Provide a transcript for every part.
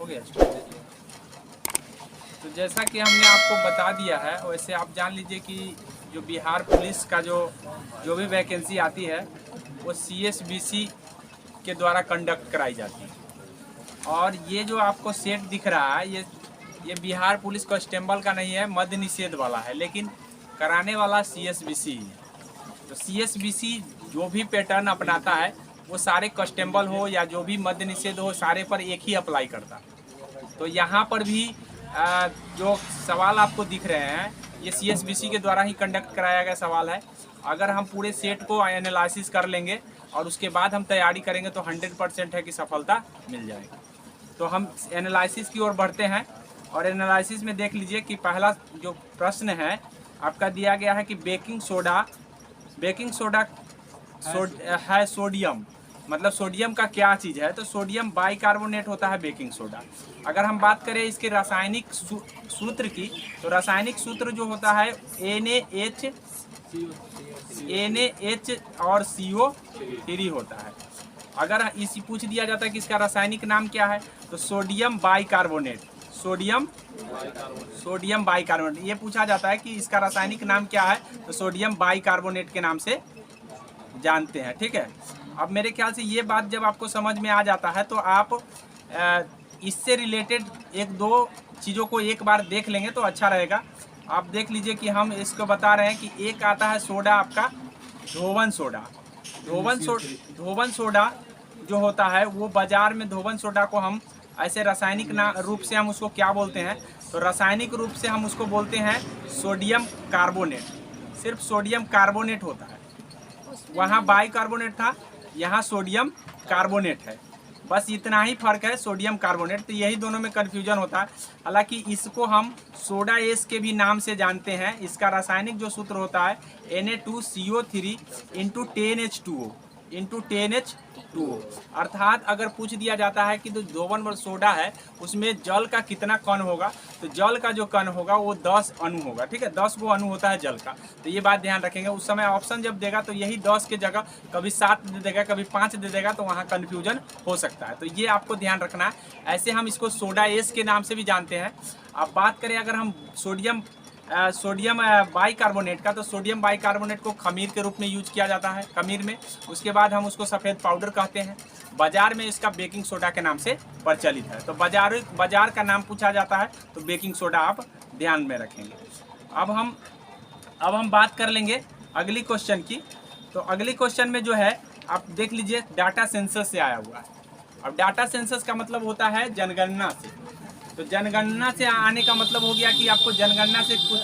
हो गया। तो जैसा कि हमने आपको बता दिया है, वैसे आप जान लीजिए कि जो बिहार पुलिस का जो भी वैकेंसी आती है वो CSBC के द्वारा कंडक्ट कराई जाती है। और ये जो आपको सेट दिख रहा है ये बिहार पुलिस कांस्टेबल का नहीं है, मद्य निषेध वाला है, लेकिन कराने वाला CSBC ही है। तो CSBC जो भी पैटर्न अपनाता है वो सारे कांस्टेबल हो या जो भी मद्य निषेध हो सारे पर एक ही अप्लाई करता है। तो यहाँ पर भी जो सवाल आपको दिख रहे हैं ये CSBC के द्वारा ही कंडक्ट कराया गया सवाल है। अगर हम पूरे सेट को एनालिसिस कर लेंगे और उसके बाद हम तैयारी करेंगे तो 100% है कि सफलता मिल जाएगी। तो हम एनालिसिस की ओर बढ़ते हैं और एनालिसिस में देख लीजिए कि पहला जो प्रश्न है आपका दिया गया है कि बेकिंग सोडा है सोडियम, मतलब सोडियम का क्या चीज़ है, तो सोडियम बाइकार्बोनेट होता है बेकिंग सोडा। अगर हम बात करें इसके रासायनिक सूत्र की तो रासायनिक सूत्र जो होता है NaH और CO3 होता है। अगर इसी पूछ दिया जाता है कि इसका रासायनिक नाम क्या है तो सोडियम बाइकार्बोनेट, सोडियम बाइकार्बोनेट ये पूछा जाता है कि इसका रासायनिक नाम क्या है, तो सोडियम बाइकार्बोनेट के नाम से जानते हैं। ठीक है, अब मेरे ख्याल से ये बात जब आपको समझ में आ जाता है तो आप इससे रिलेटेड एक दो चीज़ों को एक बार देख लेंगे तो अच्छा रहेगा। आप देख लीजिए कि हम इसको बता रहे हैं कि एक आता है सोडा आपका धोवन सोडा। धोवन सोडा जो होता है वो बाजार में धोवन सोडा को हम ऐसे रासायनिक रूप से हम उसको क्या बोलते हैं, तो रासायनिक रूप से हम उसको बोलते हैं सोडियम कार्बोनेट। सिर्फ सोडियम कार्बोनेट होता है, वहाँ बाइकार्बोनेट था, यहाँ सोडियम कार्बोनेट है, बस इतना ही फर्क है, सोडियम कार्बोनेट। तो यही दोनों में कन्फ्यूजन होता है। हालांकि इसको हम सोडा एस के भी नाम से जानते हैं। इसका रासायनिक जो सूत्र होता है Na2CO3 इंटू 10H2O, अर्थात अगर पूछ दिया जाता है कि जो धोवन सोडा है उसमें जल का कितना कण होगा, तो जल का जो कण होगा वो 10 अणु होगा। ठीक है, 10 गो अणु होता है जल का। तो ये बात ध्यान रखेंगे, उस समय ऑप्शन जब देगा तो यही 10 के जगह कभी 7 दे देगा, कभी 5 दे देगा, तो वहाँ कन्फ्यूजन हो सकता है। तो ये आपको ध्यान रखना है। ऐसे हम इसको सोडा एस के नाम से भी जानते हैं। अब बात करें अगर हम सोडियम बाइकार्बोनेट का, तो सोडियम बाइकार्बोनेट को खमीर के रूप में यूज किया जाता है, खमीर में। उसके बाद हम उसको सफ़ेद पाउडर कहते हैं। बाजार में इसका बेकिंग सोडा के नाम से प्रचलित है। तो बाजार का नाम पूछा जाता है तो बेकिंग सोडा आप ध्यान में रखेंगे। अब हम बात कर लेंगे अगली क्वेश्चन की। तो अगली क्वेश्चन में जो है आप देख लीजिए डाटा सेंसस से आया हुआ है। अब डाटा सेंसस का मतलब होता है जनगणना से। तो जनगणना से आने का मतलब हो गया कि आपको जनगणना से कुछ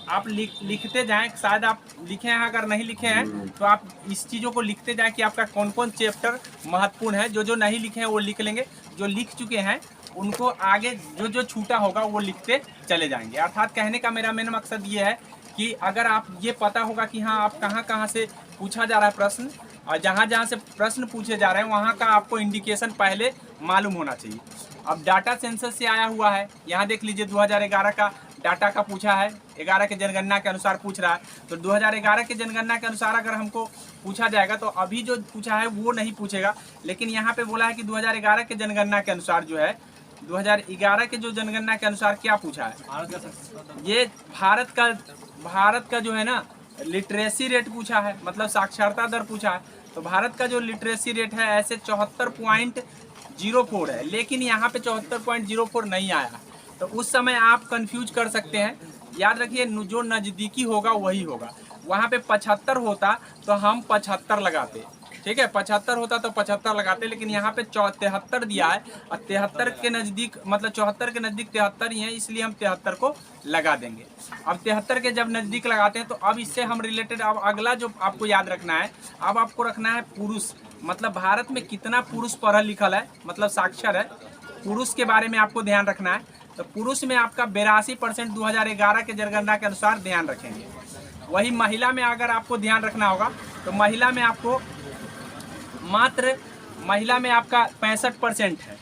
आप लिखते जाएं। शायद आप लिखे हैं, अगर नहीं लिखे हैं तो आप इस चीज़ों को लिखते जाएं कि आपका कौन कौन चैप्टर महत्वपूर्ण है। जो नहीं लिखे हैं वो लिख लेंगे, जो लिख चुके हैं उनको आगे जो छूटा होगा वो लिखते चले जाएंगे। अर्थात कहने का मेरा मेन मकसद ये है कि अगर आप ये पता होगा कि हाँ आप कहाँ से पूछा जा रहा है प्रश्न, और जहाँ से प्रश्न पूछे जा रहे हैं वहाँ का आपको इंडिकेशन पहले मालूम होना चाहिए। अब डाटा सेंसस से आया हुआ है, यहाँ देख लीजिए 2011 का डाटा का पूछा है, 11 के जनगणना के अनुसार पूछ रहा है। तो 2011 के जनगणना के अनुसार अगर हमको पूछा जाएगा तो अभी जो पूछा है वो नहीं पूछेगा, लेकिन यहाँ पे बोला है कि 2011 के जनगणना के अनुसार जो है 2011 के जो जनगणना के अनुसार क्या पूछा है, ये भारत का जो है ना लिटरेसी रेट पूछा है, मतलब साक्षरता दर पूछा है। तो भारत का जो लिटरेसी रेट है ऐसे 74.04 है, लेकिन यहाँ पे 74.04 नहीं आया। तो उस समय आप कंफ्यूज कर सकते हैं। याद रखिए जो नज़दीकी होगा वही होगा। वहाँ पे 75 होता तो हम 75 लगाते, ठीक है, 75 होता तो 75 लगाते, लेकिन यहाँ पे 73 दिया है और 73 के नज़दीक, मतलब 74 के नज़दीक 73 ही है, इसलिए हम 73 को लगा देंगे। अब 73 के जब नज़दीक लगाते हैं तो अब इससे हम रिलेटेड अब अगला जो आपको याद रखना है, अब आपको रखना है पुरुष, मतलब भारत में कितना पुरुष पढ़ा लिखल है, मतलब साक्षर है, पुरुष के बारे में आपको ध्यान रखना है। तो पुरुष में आपका 82% 2011 के जनगणना के अनुसार ध्यान रखेंगे। वही महिला में अगर आपको ध्यान रखना होगा तो महिला में आपको महिला में आपका 65% है।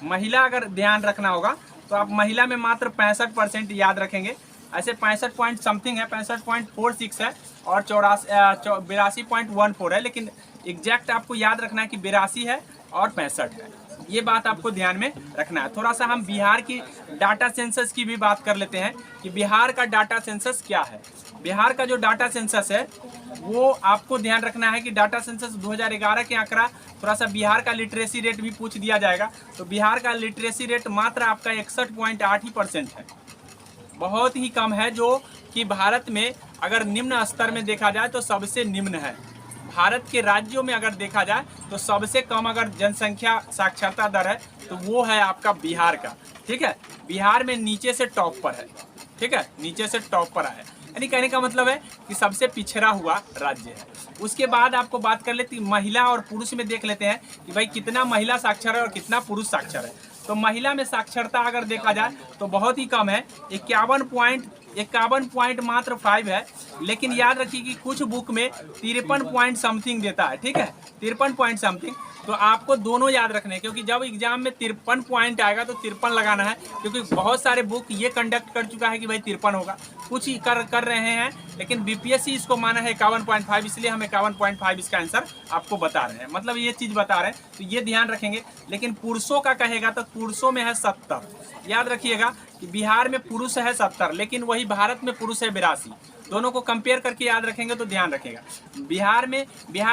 महिला अगर ध्यान रखना होगा तो आप महिला में मात्र 65% याद रखेंगे। ऐसे 65 पॉइंट समथिंग है, 65.46 है और 82.14 है, लेकिन एग्जैक्ट आपको याद रखना है कि 82 है और 65 है। ये बात आपको ध्यान में रखना है। थोड़ा सा हम बिहार की डाटा सेंसस की भी बात कर लेते हैं कि बिहार का डाटा सेंसस क्या है। बिहार का जो डाटा सेंसस है वो आपको ध्यान रखना है कि डाटा सेंसस 2011 के आंकड़ा, थोड़ा सा बिहार का लिटरेसी रेट भी पूछ दिया जाएगा। तो बिहार का लिटरेसी रेट मात्र आपका 61.8% है, बहुत ही कम है, जो कि भारत में अगर निम्न स्तर में देखा जाए तो सबसे निम्न है। भारत के राज्यों में अगर देखा जाए तो सबसे कम अगर जनसंख्या साक्षरता दर है तो वो है आपका बिहार का। ठीक है, बिहार में नीचे से टॉप पर है। ठीक है, नीचे से टॉप पर है, यानी कहने का मतलब है कि सबसे पिछड़ा हुआ राज्य है। उसके बाद आपको बात कर लेते महिला और पुरुष में देख लेते हैं कि भाई कितना महिला साक्षर है और कितना पुरुष साक्षर है। तो महिला में साक्षरता अगर देखा जाए तो बहुत ही कम है, 51 पॉइंट मात्र 5 है। लेकिन याद रखिए कि कुछ बुक में 53 पॉइंट समथिंग देता है। ठीक है, 53 पॉइंट समथिंग। तो आपको दोनों याद रखने हैं, क्योंकि जब एग्जाम में 53 पॉइंट आएगा तो 53 लगाना है, क्योंकि बहुत सारे बुक ये कंडक्ट कर चुका है कि भाई 53 होगा, कुछ ही कर रहे हैं, लेकिन बीपीएससी इसको माना है 51.5, इसलिए हम 51.5 इसका आंसर आपको बता रहे हैं, मतलब ये चीज़ बता रहे हैं, तो ये ध्यान रखेंगे। लेकिन पुरुषों का कहेगा तो पुरुषों में है 70। याद रखिएगा कि बिहार में पुरुष है 70, लेकिन वही भारत में पुरुष है 82। दोनों को कंपेयर करके याद रखेंगे तो ध्यान रखेगा। बिहार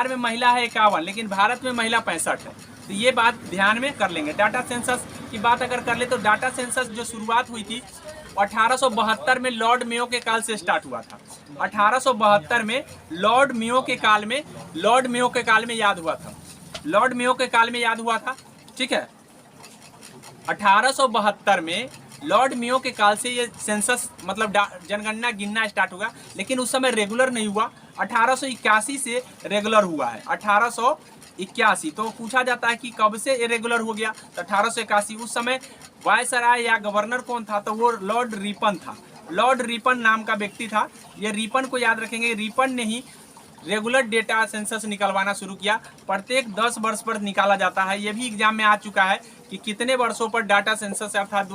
में महिला है 51, लेकिन भारत में महिला 65 है। तो ये बात ध्यान में कर लेंगे। डाटा सेंसस की बात अगर कर ले तो डाटा सेंसस जो शुरुआत हुई थी 1872 में लॉर्ड मेयो के काल से स्टार्ट हुआ था। 1872 में लॉर्ड मेयो के काल में याद हुआ था। लॉर्ड मेयो के काल में याद हुआ था। ठीक है, 1872 में लॉर्ड मेयो के काल से ये सेंसस मतलब जनगणना गिनना स्टार्ट होगा, लेकिन उस समय रेगुलर नहीं हुआ। 1881 से रेगुलर हुआ है, 1881। तो पूछा जाता है कि कब से इरेगुलर हो गया, तो 1881। उस समय वायसराय या गवर्नर कौन था, तो वो लॉर्ड रिपन था। लॉर्ड रिपन नाम का व्यक्ति था। ये रिपन को याद रखेंगे, रिपन ने ही रेगुलर डेटा सेंसस निकलवाना शुरू किया। प्रत्येक 10 वर्ष पर निकाला जाता है। ये भी एग्जाम में आ चुका है कि कितने वर्षों पर डाटा सेंसस अर्थात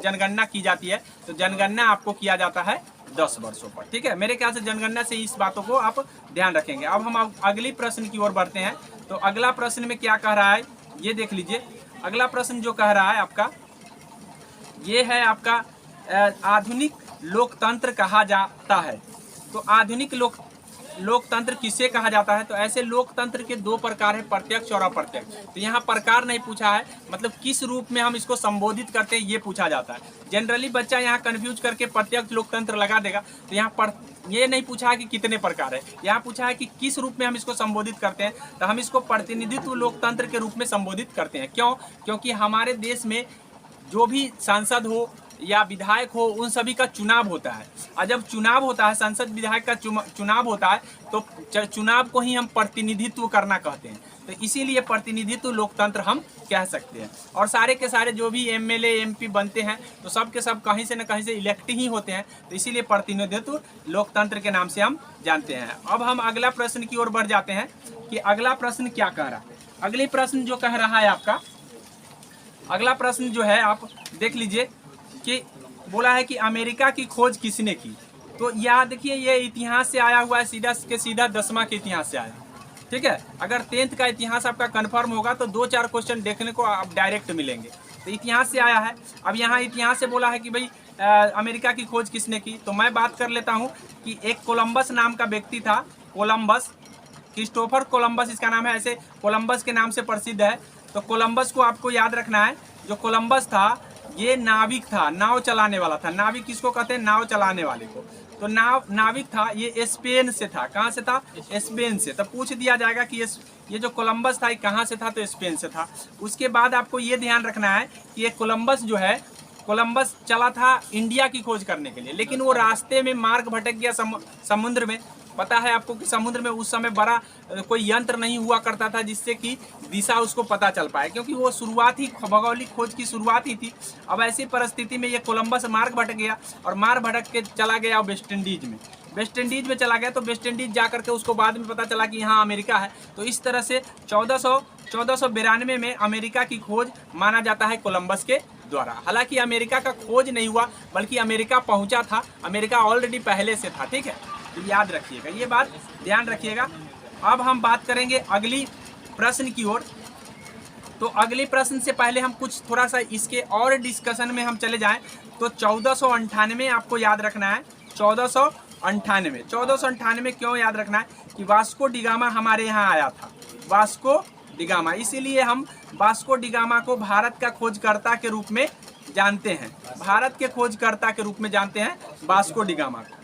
जनगणना की जाती है। तो जनगणना आपको किया जाता है 10 वर्षों पर। ठीक है, मेरे ख्याल से जनगणना से इस बातों को आप ध्यान रखेंगे। अब हम अगली प्रश्न की ओर बढ़ते हैं। तो अगला प्रश्न में क्या कह रहा है ये देख लीजिए। अगला प्रश्न जो कह रहा है आपका ये है आपका आधुनिक लोकतंत्र कहा जाता है। तो आधुनिक लोकतंत्र किसे कहा जाता है, तो ऐसे लोकतंत्र के 2 प्रकार है, प्रत्यक्ष और अप्रत्यक्ष। तो यहाँ प्रकार नहीं पूछा है, मतलब किस रूप में हम इसको संबोधित करते हैं ये पूछा जाता है। जनरली बच्चा यहाँ कंफ्यूज करके प्रत्यक्ष लोकतंत्र लगा देगा। तो यहाँ पर ये नहीं पूछा है कि कितने प्रकार है, यहाँ पूछा है कि किस रूप में हम इसको संबोधित करते हैं। तो हम इसको प्रतिनिधित्व लोकतंत्र के रूप में संबोधित करते हैं। क्यों? क्योंकि हमारे देश में जो भी सांसद हो या विधायक हो उन सभी का चुनाव होता है, और जब चुनाव होता है, संसद विधायक का चुनाव होता है, तो चुनाव को ही हम प्रतिनिधित्व करना कहते हैं। तो इसीलिए प्रतिनिधित्व लोकतंत्र हम कह सकते हैं। और सारे के सारे जो भी एमएलए एमपी बनते हैं तो सब के सब कहीं से न कहीं से इलेक्ट ही होते हैं। तो इसीलिए प्रतिनिधित्व लोकतंत्र के नाम से हम जानते हैं। अब हम अगला प्रश्न की ओर बढ़ जाते हैं कि अगला प्रश्न क्या कह रहा है। अगले प्रश्न जो कह रहा है आपका अगला प्रश्न जो है आप देख लीजिए कि बोला है कि अमेरिका की खोज किसने की। तो याद देखिए ये इतिहास से आया हुआ है, सीधा 10वां के इतिहास से आया। ठीक है, अगर 10th का इतिहास आपका कंफर्म होगा तो 2-4 क्वेश्चन देखने को आप डायरेक्ट मिलेंगे। तो इतिहास से आया है। अब यहाँ इतिहास से बोला है कि भाई अमेरिका की खोज किसने की। तो मैं बात कर लेता हूँ कि एक कोलंबस नाम का व्यक्ति था। कोलंबस, क्रिस्टोफर कोलंबस इसका नाम है, ऐसे कोलंबस के नाम से प्रसिद्ध है। तो कोलंबस को आपको याद रखना है। जो कोलंबस था ये नाविक था, नाव चलाने वाला था। नाविक किसको कहते हैं? नाव चलाने वाले को। तो नाविक था, ये स्पेन से था। कहाँ से था? स्पेन से। तो पूछ दिया जाएगा कि ये जो कोलंबस था ये कहाँ से था? तो स्पेन से था। उसके बाद आपको ये ध्यान रखना है कि ये कोलंबस जो है, कोलंबस चला था इंडिया की खोज करने के लिए, लेकिन वो रास्ते में मार्ग भटक गया समुद्र में। पता है आपको कि समुद्र में उस समय बड़ा कोई यंत्र नहीं हुआ करता था जिससे कि दिशा उसको पता चल पाए, क्योंकि वो शुरुआत ही भौगोलिक खोज की शुरुआत ही थी। अब ऐसी परिस्थिति में ये कोलंबस मार्ग भटक गया और मार्ग भटक के चला गया वेस्ट इंडीज में। वेस्ट इंडीज में चला गया तो वेस्ट इंडीज जा करके उसको बाद में पता चला कि यहाँ अमेरिका है। तो इस तरह से 1492 में अमेरिका की खोज माना जाता है कोलंबस के द्वारा। हालांकि अमेरिका का खोज नहीं हुआ बल्कि अमेरिका पहुंचा था। अमेरिका ऑलरेडी पहले से था। ठीक है, तो याद रखिएगा, ये बात ध्यान रखिएगा। अब हम बात करेंगे अगली प्रश्न की ओर। तो अगले प्रश्न से पहले हम कुछ थोड़ा सा इसके और डिस्कशन में हम चले जाएं तो 1498 आपको याद रखना है। 1498 क्यों याद रखना है कि वास्को डिगामा हमारे यहाँ आया था, वास्को डिगामा, इसीलिए हम वास्को डिगामा को भारत का खोजकर्ता के रूप में जानते हैं, भारत के खोजकर्ता के रूप में जानते हैं वास्को डिगामा को,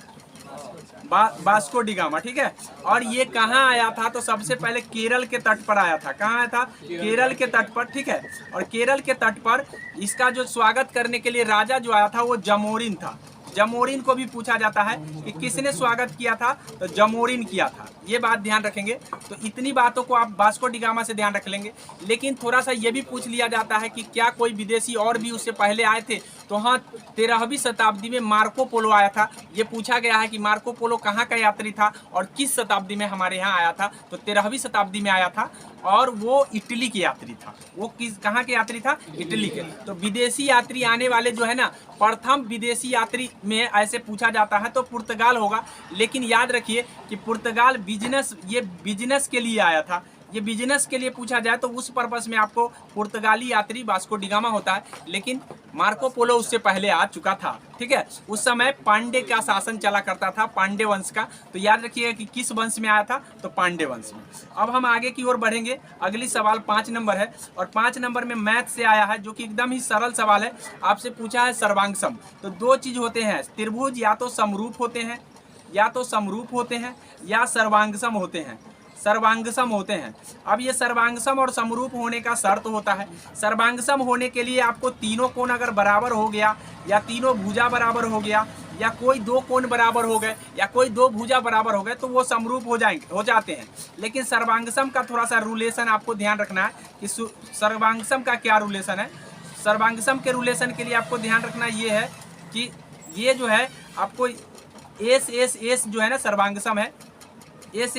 वास्को डिगामा, ठीक है। और ये कहाँ आया था तो सबसे पहले केरल के तट पर आया था। कहाँ आया था? केरल के तट पर, ठीक है। और केरल के तट पर इसका जो स्वागत करने के लिए राजा जो आया था वो जमोरिन था। जमोरिन को भी पूछा जाता है कि किसने स्वागत किया था, तो जमोरिन किया था। ये बात ध्यान रखेंगे। तो इतनी बातों को आप वास्को डिगामा से ध्यान रख लेंगे। लेकिन थोड़ा सा ये भी पूछ लिया जाता है कि क्या कोई विदेशी और भी उससे पहले आए थे, तो हाँ 13वीं शताब्दी में मार्को पोलो आया था। ये पूछा गया है कि मार्को पोलो कहाँ का यात्री था और किस शताब्दी में हमारे यहाँ आया था, तो 13वीं शताब्दी में आया था और वो इटली के यात्री था। वो कहाँ के यात्री था? इटली के। तो विदेशी यात्री आने वाले जो है ना, प्रथम विदेशी यात्री में ऐसे पूछा जाता है तो पुर्तगाल होगा। लेकिन याद रखिए कि पुर्तगाल बिजनेस के लिए आया था। ये बिजनेस के लिए पूछा जाए तो उस पर्पस में आपको पुर्तगाली यात्री वास्को डिगामा होता है। लेकिन मार्को पोलो उससे पहले आ चुका था, ठीक है। उस समय पांडे का शासन चला करता था, पांडे वंश का। तो याद रखिएगा कि किस वंश में आया था, तो पांडे वंश में। अब हम आगे की ओर बढ़ेंगे। अगली सवाल 5 नंबर है और 5 नंबर में मैथ से आया है, जो कि एकदम ही सरल सवाल है। आपसे पूछा है सर्वांगसम। तो 2 चीज होते हैं त्रिभुज, या तो समरूप होते हैं, या तो समरूप होते हैं, या सर्वांगसम होते हैं, सर्वांगसम होते हैं। अब ये सर्वांगसम और समरूप होने का शर्त होता है। सर्वांगसम होने के लिए आपको तीनों कोण अगर बराबर हो गया, या तीनों भुजा बराबर हो गया, या कोई 2 कोण बराबर हो गए, या कोई 2 भुजा बराबर हो गए, तो वो समरूप हो जाते हैं। लेकिन सर्वांगसम का थोड़ा सा रूलेशन आपको ध्यान रखना है कि सर्वांगसम का क्या रूलेशन है। सर्वांगसम के रूलेशन के लिए आपको ध्यान रखना ये है कि ये जो है आपको एस जो है ना सर्वांगसम है, एस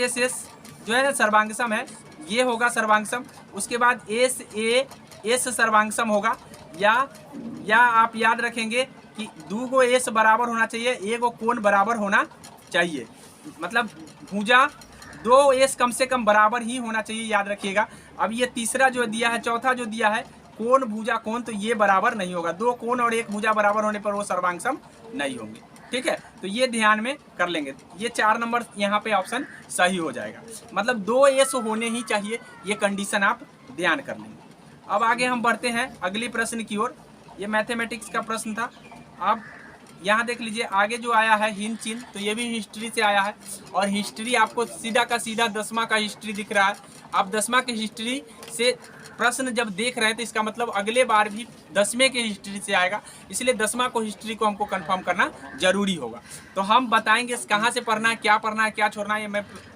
जो है ना सर्वांगसम है, ये होगा सर्वांगसम। उसके बाद एस सर्वांगसम होगा, या आप याद रखेंगे कि 2 गो एस बराबर होना चाहिए, 1 गो कोण बराबर होना चाहिए। मतलब भुजा 2 एस कम से कम बराबर ही होना चाहिए, याद रखिएगा। अब ये तीसरा जो दिया है, चौथा जो दिया है कोण भुजा कोण, तो ये बराबर नहीं होगा। 2 कोण और 1 भुजा बराबर होने पर वो सर्वांगसम नहीं होंगे, ठीक है। तो ये ध्यान में कर लेंगे। ये 4 नंबर यहाँ पे ऑप्शन सही हो जाएगा। मतलब 2 एस होने ही चाहिए, ये कंडीशन आप ध्यान कर लेंगे। अब आगे हम बढ़ते हैं अगली प्रश्न की ओर। ये मैथमेटिक्स का प्रश्न था। अब यहाँ देख लीजिए आगे जो आया है हिंद चिन्ह, तो ये भी हिस्ट्री से आया है। और हिस्ट्री आपको सीधा का सीधा 10वां का हिस्ट्री दिख रहा है। आप 10वां के हिस्ट्री से प्रश्न जब देख रहे हैं तो इसका मतलब अगले बार भी 10वें के हिस्ट्री से आएगा, इसलिए 10वां को हिस्ट्री को हमको कंफर्म करना जरूरी होगा। तो हम बताएंगे कहाँ से पढ़ना है, क्या पढ़ना है, क्या छोड़ना है, ये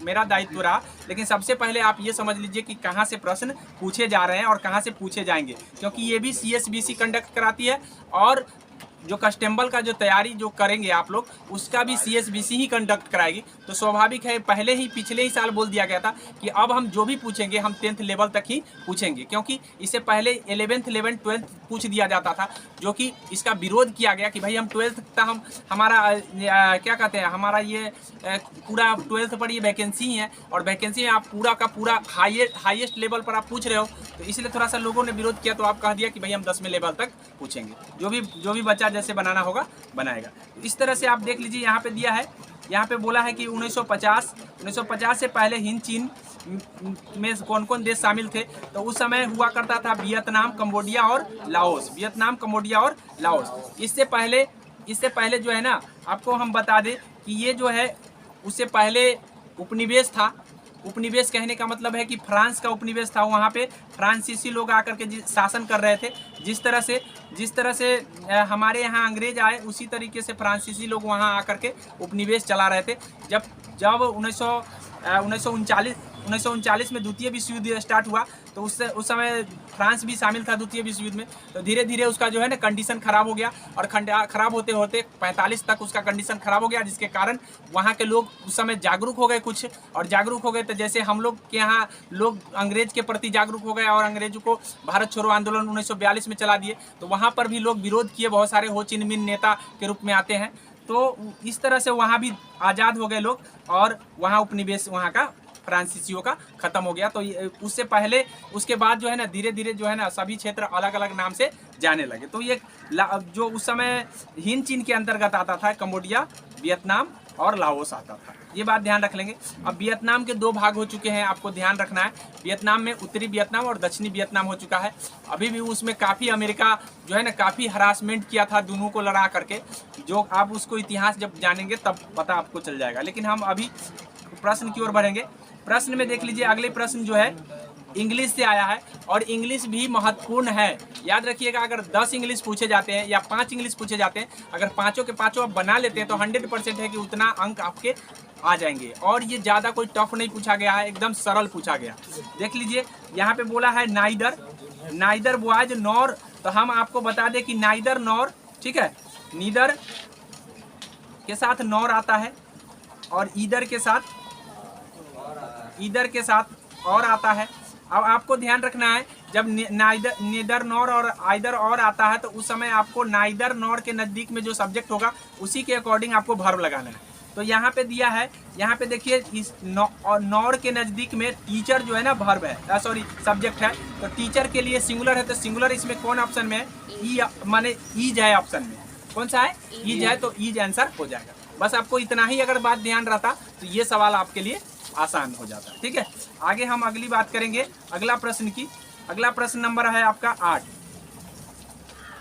मेरा दायित्व रहा। लेकिन सबसे पहले आप ये समझ लीजिए कि कहाँ से प्रश्न पूछे जा रहे हैं और कहाँ से पूछे जाएंगे, क्योंकि ये भी CSBC कंडक्ट कराती है और जो कस्टेम्बल का जो तैयारी जो करेंगे आप लोग, उसका भी CSBC ही कंडक्ट कराएगी। तो स्वाभाविक है, पहले ही पिछले ही साल बोल दिया गया था कि अब हम जो भी पूछेंगे हम 10th लेवल तक ही पूछेंगे, क्योंकि इससे पहले 11th 11th 12th पूछ दिया जाता था, जो कि इसका विरोध किया गया कि भाई हम 12th तक हम हमारा क्या कहते हैं, हमारा ये पूरा 12th पर ये वैकेंसी है और वैकेंसी में आप पूरा का पूरा हाईएस्ट लेवल पर आप पूछ रहे हो, तो इसलिए थोड़ा सा लोगों ने विरोध किया। तो आप कह दिया कि भाई हम 10वें लेवल तक पूछेंगे, जो भी बच्चा जैसे बनाना होगा बनाएगा। इस तरह से आप देख लीजिए, यहाँ पे दिया है, यहाँ पे बोला है कि 1950 से पहले हिंद चीन में कौन कौन देश शामिल थे। तो उस समय हुआ करता था वियतनाम, कंबोडिया और लाओस, वियतनाम, कंबोडिया और लाओस। इससे पहले जो है ना, आपको हम बता दें कि ये जो है उससे पहले उपनिवेश था। उपनिवेश कहने का मतलब है कि फ्रांस का उपनिवेश था। वहाँ पे फ्रांसीसी लोग आकर के शासन कर रहे थे। जिस तरह से हमारे यहाँ अंग्रेज आए, उसी तरीके से फ्रांसीसी लोग वहाँ आकर के उपनिवेश चला रहे थे। जब 1939 में द्वितीय विश्व युद्ध स्टार्ट हुआ, तो उस समय फ्रांस भी शामिल था द्वितीय विश्व युद्ध में। तो धीरे धीरे उसका जो है ना कंडीशन खराब हो गया, और खराब होते होते 45 तक उसका कंडीशन खराब हो गया, जिसके कारण वहाँ के लोग उस समय जागरूक हो गए कुछ। और जागरूक हो गए तो जैसे हम लोग के यहाँ लोग अंग्रेज के प्रति जागरूक हो गए और अंग्रेजों को भारत छोड़ो आंदोलन 1942 में चला दिए। तो वहाँ पर भी लोग विरोध किए, बहुत सारे हो चिन मिन नेता के रूप में आते हैं। तो इस तरह से वहाँ भी आज़ाद हो गए लोग और वहाँ उपनिवेश वहाँ का फ्रांसीसियो का खत्म हो गया। तो उससे पहले उसके बाद जो है ना धीरे धीरे जो है ना सभी क्षेत्र अलग अलग नाम से जाने लगे। तो ये जो उस समय हिंद चीन के अंतर्गत आता था, कंबोडिया, वियतनाम और लाओस आता था। ये बात ध्यान रख लेंगे। अब वियतनाम के 2 भाग हो चुके हैं, आपको ध्यान रखना है। वियतनाम में उत्तरी वियतनाम और दक्षिणी वियतनाम हो चुका है। अभी भी उसमें काफ़ी अमेरिका जो है ना काफ़ी हरासमेंट किया था दोनों को लड़ा करके, जो आप उसको इतिहास जब जानेंगे तब पता आपको चल जाएगा। लेकिन हम अभी प्रश्न की ओर बढ़ेंगे। प्रश्न में देख लीजिए, अगले प्रश्न जो है इंग्लिश से आया है और इंग्लिश भी महत्वपूर्ण है। याद रखिएगा, अगर 10 इंग्लिश पूछे जाते हैं या 5 इंग्लिश पूछे जाते हैं, अगर पाँचों के पाँचों आप बना लेते हैं तो 100% है कि उतना अंक आपके आ जाएंगे। और ये ज़्यादा कोई टफ नहीं पूछा गया है, एकदम सरल पूछा गया। देख लीजिए यहाँ पे बोला है नाइदर बॉयज नॉर, तो हम आपको बता दें कि नाइदर नॉर, ठीक है, नीदर के साथ नॉर आता है और ईदर के साथ और आता है। अब आपको ध्यान रखना है, जब नीदर नॉर और आइदर और आता है तो उस समय आपको नाइदर नॉर के नज़दीक में जो सब्जेक्ट होगा उसी के अकॉर्डिंग आपको वर्ब लगाना है। तो यहाँ पे दिया है, यहाँ पे देखिए इस नॉर के नज़दीक में टीचर जो है ना वर्ब है, सॉरी सब्जेक्ट है। तो टीचर के लिए सिंगुलर है, तो सिंगुलर इसमें कौन ऑप्शन में है? ई, माने ईज है ऑप्शन में। कौन सा है? ईज है, तो ईज आंसर हो जाएगा। बस आपको इतना ही अगर बात ध्यान रहता तो ये सवाल आपके लिए आसान हो जाता। ठीक है, आगे हम अगली बात करेंगे अगला प्रश्न की। अगला प्रश्न नंबर है आपका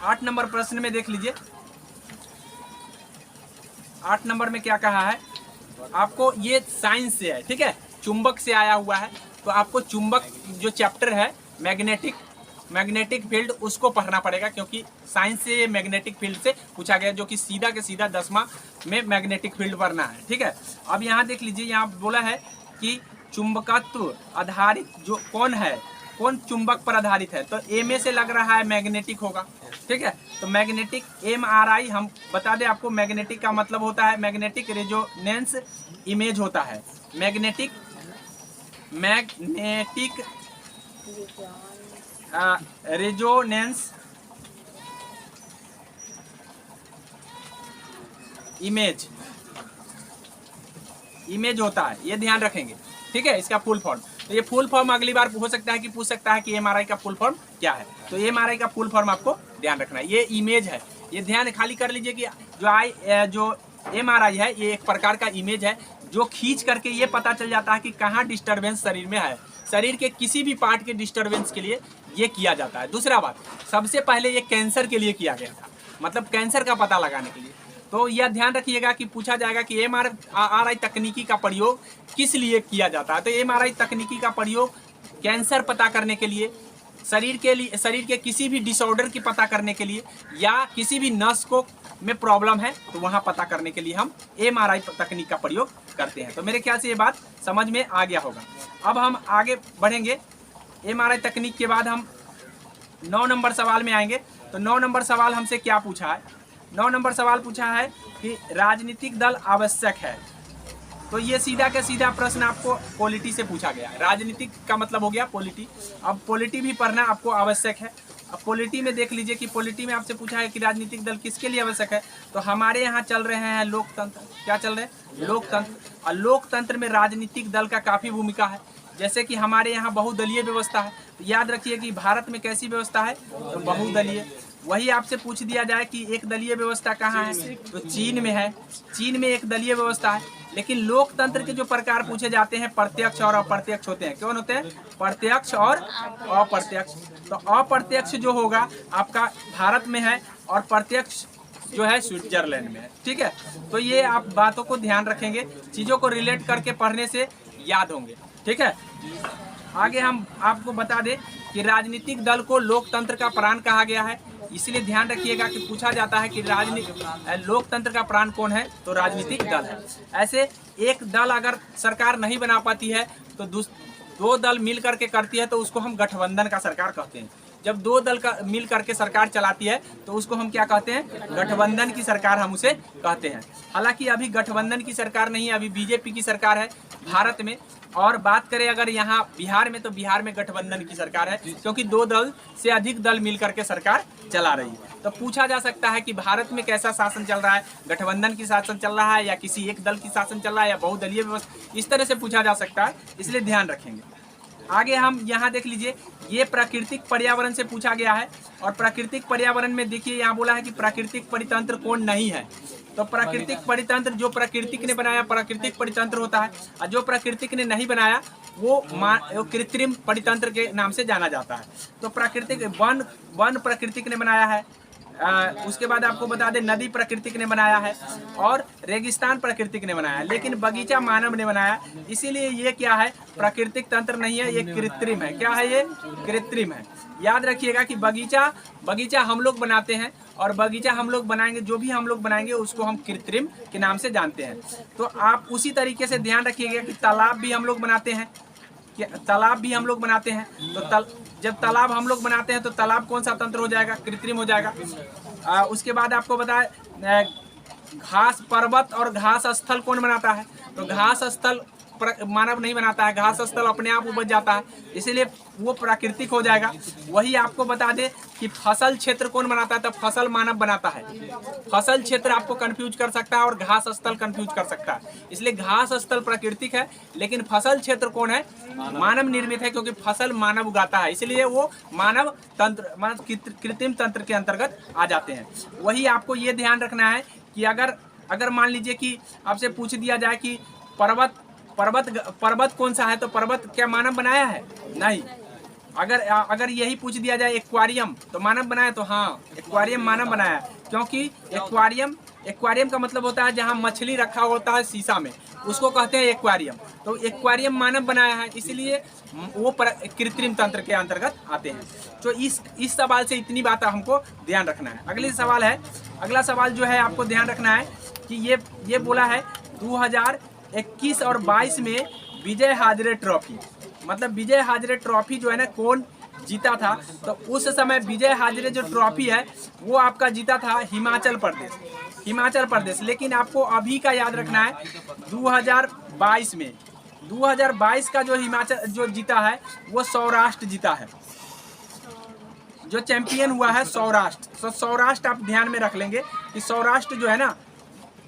8 नंबर प्रश्न में देख लीजिए, 8 नंबर में क्या कहा है आपको, ये साइंस से है, ठीक है, चुंबक से आया हुआ है। तो आपको चुंबक जो चैप्टर है मैग्नेटिक फील्ड, उसको पढ़ना पड़ेगा, क्योंकि साइंस से मैग्नेटिक फील्ड से पूछा गया, जो कि सीधा के सीधा 10वां में मैग्नेटिक फील्ड पढ़ना है। ठीक है, अब यहाँ देख लीजिए, यहाँ बोला है कि चुंबकत्व आधारित जो कौन चुंबक पर आधारित है, तो ए में से लग रहा है मैग्नेटिक होगा। ठीक है, तो मैग्नेटिक MRI, हम बता दें आपको, मैग्नेटिक का मतलब होता है मैग्नेटिक रेजोनेंस इमेज होता है। मैग्नेटिक रेजोनेंस इमेज होता है, ये ध्यान रखेंगे। ठीक है, इसका फुल फॉर्म, तो ये फुल फॉर्म अगली बार हो सकता है कि पूछ सकता है कि MRI का फुल फॉर्म क्या है। तो MRI का फुल फॉर्म आपको ध्यान रखना है, ये इमेज है। ये ध्यान खाली कर लीजिए कि जो MRI है ये एक प्रकार का इमेज है, जो खींच करके ये पता चल जाता है कि कहाँ डिस्टर्बेंस शरीर में है। शरीर के किसी भी पार्ट के डिस्टर्बेंस के लिए ये किया जाता है। दूसरा बात, सबसे पहले ये कैंसर के लिए किया गया था, मतलब कैंसर का पता लगाने के लिए। तो यह ध्यान रखिएगा कि पूछा जाएगा कि MRI तकनीकी का प्रयोग किस लिए किया जाता है। तो MRI तकनीकी का प्रयोग कैंसर पता करने के लिए, शरीर के किसी भी डिसऑर्डर की पता करने के लिए, या किसी भी नस को में प्रॉब्लम है तो वहाँ पता करने के लिए हम MRI तकनीक का प्रयोग करते हैं। तो मेरे ख्याल से ये बात समझ में आ गया होगा। अब हम आगे बढ़ेंगे, MRI तकनीक के बाद हम 9 नंबर सवाल में आएंगे। तो 9 नंबर सवाल हमसे क्या पूछा है? 9 नंबर सवाल पूछा है कि राजनीतिक दल आवश्यक है। तो ये सीधा का सीधा प्रश्न आपको पॉलिटी से पूछा गया है। राजनीतिक का मतलब हो गया पॉलिटी। अब पॉलिटी भी पढ़ना आपको आवश्यक है। अब पॉलिटी में देख लीजिए कि पॉलिटी में आपसे पूछा है कि राजनीतिक दल किसके लिए आवश्यक है। तो हमारे यहाँ चल रहे हैं लोकतंत्र। क्या चल रहे हैं? लोकतंत्र। और लोकतंत्र में राजनीतिक दल का काफ़ी भूमिका है। जैसे कि हमारे यहाँ बहुदलीय व्यवस्था है। तो याद रखिए कि भारत में कैसी व्यवस्था है? तो बहुदलीय। वही आपसे पूछ दिया जाए कि एक दलीय व्यवस्था कहाँ है, तो चीन में है। चीन में एक दलीय व्यवस्था है। लेकिन लोकतंत्र के जो प्रकार पूछे जाते हैं प्रत्यक्ष और अप्रत्यक्ष होते हैं। कौन होते हैं? प्रत्यक्ष और अप्रत्यक्ष। तो अप्रत्यक्ष जो होगा आपका भारत में है और प्रत्यक्ष जो है स्विट्जरलैंड में है। ठीक है, तो ये आप बातों को ध्यान रखेंगे, चीज़ों को रिलेट करके पढ़ने से याद होंगे। ठीक है, आगे हम आपको बता दें कि राजनीतिक दल को लोकतंत्र का प्राण कहा गया है। इसलिए ध्यान रखिएगा कि पूछा जाता है कि लोकतंत्र का प्राण कौन है, तो राजनीतिक दल है। ऐसे एक दल अगर सरकार नहीं बना पाती है तो 2 दल मिल करके करती है, तो उसको हम गठबंधन का सरकार कहते हैं। जब दो दल का मिल करके सरकार चलाती है तो उसको हम क्या कहते हैं, गठबंधन की सरकार हम उसे कहते हैं। हालांकि अभी गठबंधन की सरकार नहीं है, अभी बीजेपी की सरकार है भारत में। और बात करें अगर यहाँ बिहार में, तो बिहार में गठबंधन की सरकार है, क्योंकि दो दल से अधिक दल मिल करके सरकार चला रही है। तो पूछा जा सकता है कि भारत में कैसा शासन चल रहा है, गठबंधन की शासन चल रहा है या किसी एक दल की शासन चल रहा है या बहुदलीय व्यवस्था, इस तरह से पूछा जा सकता है, इसलिए ध्यान रखेंगे। आगे हम यहाँ देख लीजिए, ये प्राकृतिक पर्यावरण से पूछा गया है। और प्राकृतिक पर्यावरण में देखिए यहाँ बोला है कि प्राकृतिक परितंत्र कौन नहीं है। तो प्राकृतिक परितंत्र जो प्रकृति ने बनाया प्राकृतिक परितंत्र होता है, और जो प्रकृति ने नहीं बनाया वो कृत्रिम परितंत्र के नाम से जाना जाता है। तो प्राकृतिक वन प्रकृति ने बनाया है, उसके बाद आपको बता दें नदी प्रकृति ने बनाया है और रेगिस्तान प्रकृति ने बनाया है, लेकिन बगीचा मानव ने बनाया। इसीलिए ये क्या है, प्राकृतिक तंत्र नहीं है, ये कृत्रिम है। क्या है, ये कृत्रिम है। याद रखिएगा कि बगीचा हम लोग बनाते हैं, और बगीचा हम लोग बनाएंगे, जो भी हम लोग बनाएंगे उसको हम कृत्रिम के नाम से जानते हैं। तो आप उसी तरीके से ध्यान रखिएगा कि तालाब भी हम लोग बनाते हैं, तो जब तालाब हम लोग बनाते हैं तो तालाब कौन सा तंत्र हो जाएगा, कृत्रिम हो जाएगा। उसके बाद आपको बताए घास पर्वत और घास स्थल कौन बनाता है, तो घास स्थल मानव नहीं बनाता है, घास स्थल अपने आप उपज जाता है, इसीलिए वो प्राकृतिक हो जाएगा। वही आपको बता दे कि फसल क्षेत्र कौन बनाता है, तो फसल मानव बनाता है। फसल क्षेत्र आपको कंफ्यूज कर सकता है और घास स्थल कंफ्यूज कर सकता है, इसलिए घास स्थल प्राकृतिक है, लेकिन फसल क्षेत्र कौन है, मानव निर्मित है, क्योंकि फसल मानव उगाता है, इसलिए वो मानव तंत्र कृत्रिम तंत्र के अंतर्गत आ जाते हैं। वही आपको ये ध्यान रखना है कि अगर मान लीजिए कि आपसे पूछ दिया जाए कि पर्वत कौन सा है, तो पर्वत क्या मानव बनाया है, नहीं। अगर यही पूछ दिया जाए एक्वारियम तो मानव बनाया, तो हाँ एक्वारियम मानव बनाया, क्योंकि एक्वारियम का मतलब होता है जहाँ मछली रखा होता है शीशा में, उसको कहते हैं एक्वारियम। तो एक्वारियम मानव बनाया है, इसलिए वो कृत्रिम तंत्र के अंतर्गत आते हैं। तो इस सवाल से इतनी बात हमको ध्यान रखना है। अगला सवाल जो है आपको ध्यान रखना है कि ये बोला है 2021 और 22 में विजय हाजरे ट्रॉफी, मतलब विजय हाजरे ट्रॉफी जो है ना कौन जीता था, तो उस समय विजय हाजरे जो ट्रॉफी है वो आपका जीता था हिमाचल प्रदेश। लेकिन आपको अभी का याद रखना है 2022 में 2022 का जो हिमाचल जो जीता है वो सौराष्ट्र जीता है, जो चैंपियन हुआ है सौराष्ट्र। तो सौराष्ट्र आप ध्यान में रख लेंगे कि सौराष्ट्र जो है ना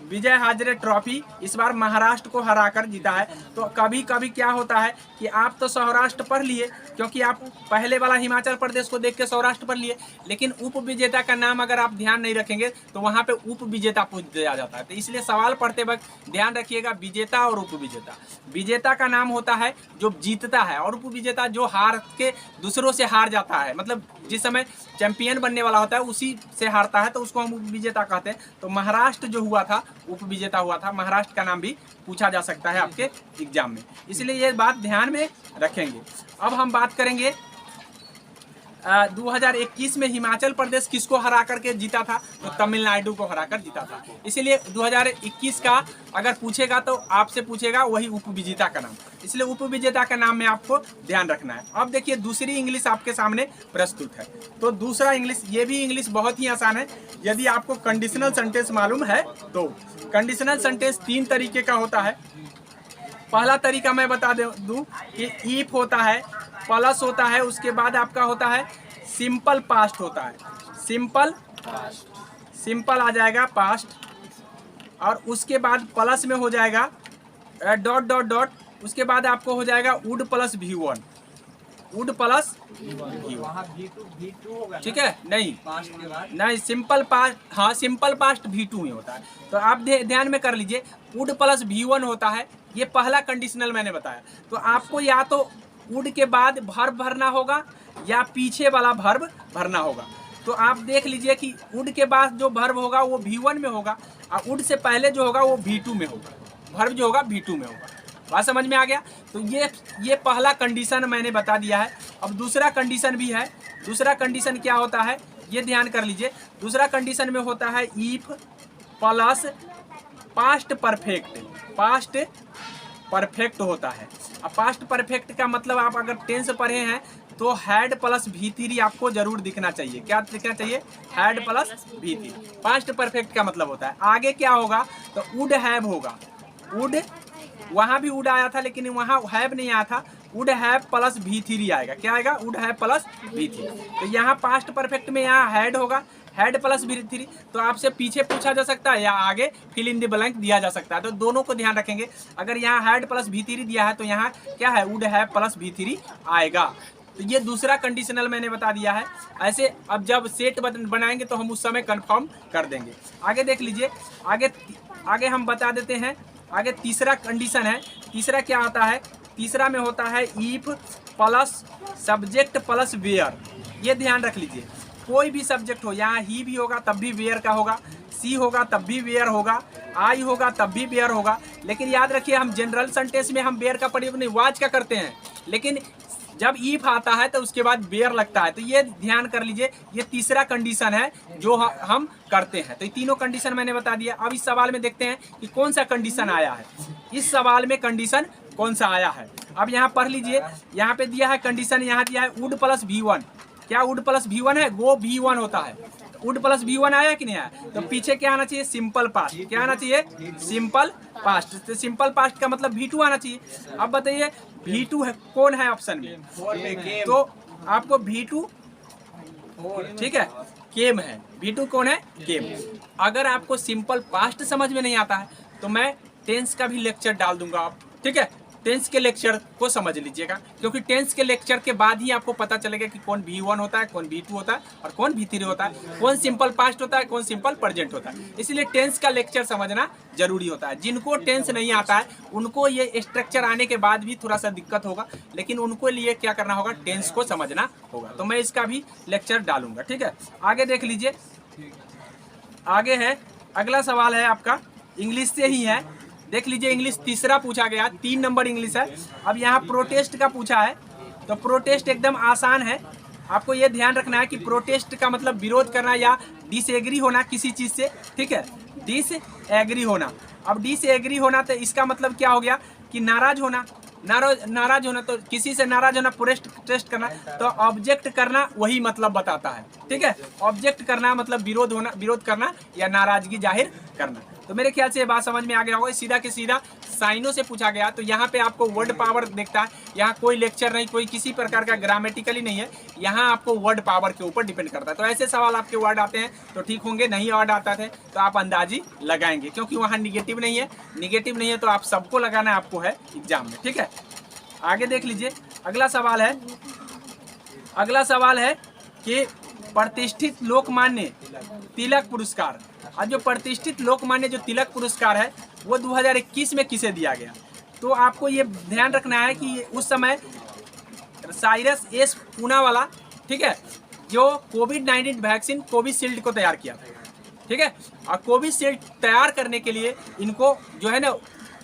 विजय हाजरे ट्रॉफी इस बार महाराष्ट्र को हराकर जीता है। तो कभी कभी क्या होता है कि आप तो सौराष्ट्र पढ़ लिए, क्योंकि आप पहले वाला हिमाचल प्रदेश को देख के सौराष्ट्र पढ़ लिए, लेकिन उप विजेता का नाम अगर आप ध्यान नहीं रखेंगे तो वहाँ पे उप विजेता पूछ दिया जाता है। तो इसलिए सवाल पढ़ते वक्त ध्यान रखिएगा विजेता और उप विजेता। विजेता का नाम होता है जो जीतता है, और उप विजेता जो हार के दूसरों से हार जाता है, मतलब जिस समय चैंपियन बनने वाला होता है उसी से हारता है, तो उसको हम उप विजेता कहते हैं। तो महाराष्ट्र जो हुआ था उप विजेता हुआ था, महाराष्ट्र का नाम भी पूछा जा सकता है आपके एग्जाम में, इसलिए ये बात ध्यान में रखेंगे। अब हम बात करेंगे 2021 में हिमाचल प्रदेश किसको हरा करके जीता था, तो तमिलनाडु को हराकर जीता था। इसीलिए 2021 का अगर पूछेगा तो आपसे पूछेगा वही उप विजेता का नाम, इसलिए उप विजेता का नाम में आपको ध्यान रखना है। अब देखिए दूसरी इंग्लिश आपके सामने प्रस्तुत है। तो दूसरा इंग्लिश, ये भी इंग्लिश बहुत ही आसान है यदि आपको कंडीशनल सेंटेंस मालूम है तो। कंडीशनल सेंटेंस 3 तरीके का होता है। पहला तरीका मैं बता दूं कि इफ होता है, प्लस होता है, उसके बाद आपका होता है सिंपल पास्ट होता है, सिंपल आ जाएगा पास्ट, और उसके बाद प्लस में हो जाएगा डॉट डॉट डॉट, उसके बाद आपको हो जाएगा would plus V1, would plus V2, ठीक है। नहीं सिंपल पास्ट, हाँ सिंपल पास्ट V2 में होता है। तो आप ध्यान में कर लीजिए वुड प्लस V1 होता है, ये पहला कंडीशनल मैंने बताया। तो आपको या तो वुड के बाद वर्ब भरना होगा या पीछे वाला वर्ब भरना होगा। तो आप देख लीजिए कि वुड के बाद जो वर्ब होगा वो V1 में होगा, और वुड से पहले जो होगा वो V2 में होगा, वर्ब जो होगा V2 में होगा। बात समझ में आ गया। तो ये पहला कंडीशन मैंने बता दिया है। अब दूसरा कंडीशन भी है। दूसरा कंडीशन क्या होता है ये ध्यान कर लीजिए। दूसरा कंडीशन में होता है इफ प्लस पास्ट परफेक्ट होता है। अब पास्ट परफेक्ट का मतलब आप अगर टेंस पढ़े हैं तो हेड प्लस V3 आपको जरूर दिखना चाहिए। क्या दिखना चाहिए? Head plus V3। Past perfect का मतलब होता है आगे क्या होगा, तो वुड हैव होगा। वुड, वहाँ भी वुड आया था लेकिन वहाँ हैव नहीं आया था, वुड हैव प्लस V3 आएगा। क्या आएगा? Would have plus V3। तो यहाँ पास्ट परफेक्ट में यहाँ हेड होगा, हेड प्लस V3। तो आपसे पीछे पूछा जा सकता है या आगे फिल इन द ब्लैंक दिया जा सकता है, तो दोनों को ध्यान रखेंगे। अगर यहाँ हेड प्लस V3 दिया है तो यहाँ क्या है? वुड हैव प्लस V3 आएगा। तो ये दूसरा कंडीशनल मैंने बता दिया है। ऐसे अब जब सेट बनाएंगे तो हम उस समय कंफर्म कर देंगे। आगे देख लीजिए, आगे हम बता देते हैं। आगे तीसरा कंडीशन है। तीसरा क्या आता है? तीसरा में होता है if plus subject plus where. ये ध्यान रख लीजिए, कोई भी सब्जेक्ट हो, यहाँ ही भी होगा तब भी वेयर का होगा, सी होगा तब भी वेयर होगा, आई होगा तब भी वेयर होगा। लेकिन याद रखिए हम जनरल सेंटेंस में हम वेयर का प्रयोग नहीं, वाज का करते हैं, लेकिन जब इफ आता है तो उसके बाद वेयर लगता है। तो ये ध्यान कर लीजिए, ये तीसरा कंडीशन है जो हम करते हैं। तो ये तीनों कंडीशन मैंने बता दिया। अब इस सवाल में देखते हैं कि कौन सा कंडीशन आया है। इस सवाल में कंडीशन कौन सा आया है? अब यहाँ पढ़ लीजिए, यहाँ पे दिया है कंडीशन, यहाँ दिया है वुड प्लस V1। क्या वुड प्लस V1 है? वो V1 होता है। वुड प्लस V1 आया कि नहीं आया? तो पीछे क्या आना चाहिए? Simple past. क्या आना चाहिए? Simple past. तो सिंपल पास्ट का मतलब V2 आना चाहिए। अब बताइए V2 है कौन है ऑप्शन में? तो आपको V2 ठीक है, केम है। V2 कौन है? केम। अगर आपको सिंपल पास्ट समझ में नहीं आता है तो मैं टेंस का भी लेक्चर डाल दूंगा आप, ठीक है? टेंस के लेक्चर को समझ लीजिएगा, क्योंकि टेंस के लेक्चर के बाद ही आपको पता चलेगा कि कौन V1 होता है, कौन V2 होता है और कौन V3 होता है, कौन सिंपल पास्ट होता है, कौन सिंपल प्रेजेंट होता है। इसलिए टेंस का लेक्चर समझना जरूरी होता है। जिनको टेंस नहीं आता है उनको ये स्ट्रक्चर आने के बाद भी थोड़ा सा दिक्कत होगा, लेकिन उनको लिए क्या करना होगा? टेंस को समझना होगा। तो मैं इसका भी लेक्चर डालूंगा, ठीक है? आगे देख लीजिए, आगे है अगला सवाल है आपका इंग्लिश से ही है। देख लीजिए, इंग्लिश तीसरा पूछा गया, 3 नंबर इंग्लिश है। अब यहाँ प्रोटेस्ट का पूछा है, तो प्रोटेस्ट एकदम आसान है। आपको ये ध्यान रखना है कि प्रोटेस्ट का मतलब विरोध करना या डिसएग्री होना किसी चीज़ से, ठीक है? डिसएग्री होना। अब डिसएग्री होना तो इसका मतलब क्या हो गया कि नाराज होना। नाराज होना, तो किसी से नाराज होना, प्रोटेस्ट करना, तो ऑब्जेक्ट करना वही मतलब बताता है, ठीक है? ऑब्जेक्ट करना मतलब विरोध होना, विरोध करना या नाराजगी जाहिर करना। तो मेरे ख्याल से ये बात समझ में आ गया होगा। सीधा के सीधा साइनों से पूछा गया, तो यहाँ पे आपको वर्ड पावर देखता है। यहाँ कोई लेक्चर नहीं, कोई किसी प्रकार का ग्रामेटिकली नहीं है, यहाँ आपको वर्ड पावर के ऊपर डिपेंड करता है। तो ऐसे सवाल आपके वर्ड आते हैं तो ठीक होंगे, नहीं वर्ड आता थे तो आप अंदाजी लगाएंगे, क्योंकि वहाँ निगेटिव नहीं है। निगेटिव नहीं है तो आप सबको लगाना आपको है एग्जाम में, ठीक है? आगे देख लीजिए, अगला सवाल है। अगला सवाल है कि प्रतिष्ठित लोकमान्य तिलक पुरस्कार। और जो प्रतिष्ठित लोकमान्य जो तिलक पुरस्कार है वो 2021 में किसे दिया गया? तो आपको ये ध्यान रखना है कि उस समय साइरस एस पूनावाला, ठीक है, जो कोविड-19 वैक्सीन कोविशील्ड को तैयार किया था, ठीक है? और कोविशील्ड तैयार करने के लिए इनको जो है ना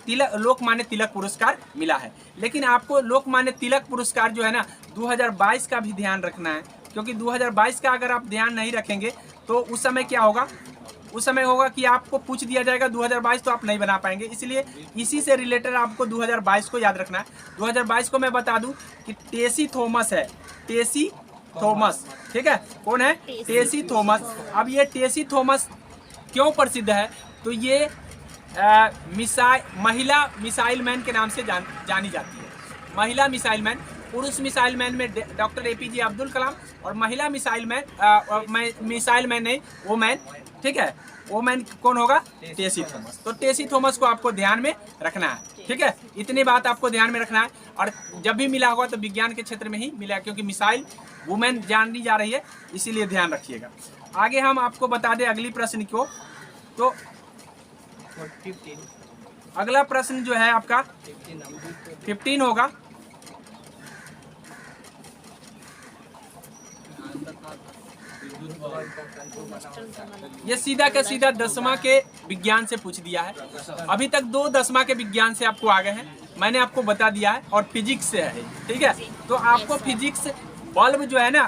लोकमान्य तिलक पुरस्कार मिला है। लेकिन आपको लोकमान्य तिलक पुरस्कार जो है ना 2022 का भी ध्यान रखना है, क्योंकि 2022 का अगर आप ध्यान नहीं रखेंगे तो उस समय क्या होगा? उस समय होगा कि आपको पूछ दिया जाएगा 2022, तो आप नहीं बना पाएंगे। इसलिए इसी से रिलेटेड आपको 2022 को याद रखना है। 2022 को मैं बता दूं कि टेसी थॉमस है। टेसी थॉमस, ठीक है? कौन है? टेसी थॉमस। अब ये टेसी थॉमस क्यों प्रसिद्ध है? तो ये महिला मिसाइल मैन के नाम से जानी जाती है। महिला मिसाइल मैन। पुरुष मिसाइल मैन में डॉक्टर APJ अब्दुल कलाम, और महिला मिसाइल मैन नहीं, वो मैन, ठीक है? वो मैन कौन होगा? टेसी थॉमस। तो टेसी थॉमस को आपको ध्यान में रखना है, ठीक है? इतनी बात आपको ध्यान में रखना है। और जब भी मिला होगा तो विज्ञान के क्षेत्र में ही मिला, क्योंकि मिसाइल वुमेन जानी जा रही है, इसीलिए ध्यान रखिएगा। आगे हम आपको बता दें अगली प्रश्न को, तो अगला प्रश्न जो है आपका 15 होगा। ये सीधा का सीधा 10वां के विज्ञान से पूछ दिया है। अभी तक 2 10वां के विज्ञान से आपको आ गए हैं, मैंने आपको बता दिया है, और फिजिक्स से है, ठीक है? तो आपको फिजिक्स बल्ब जो है ना,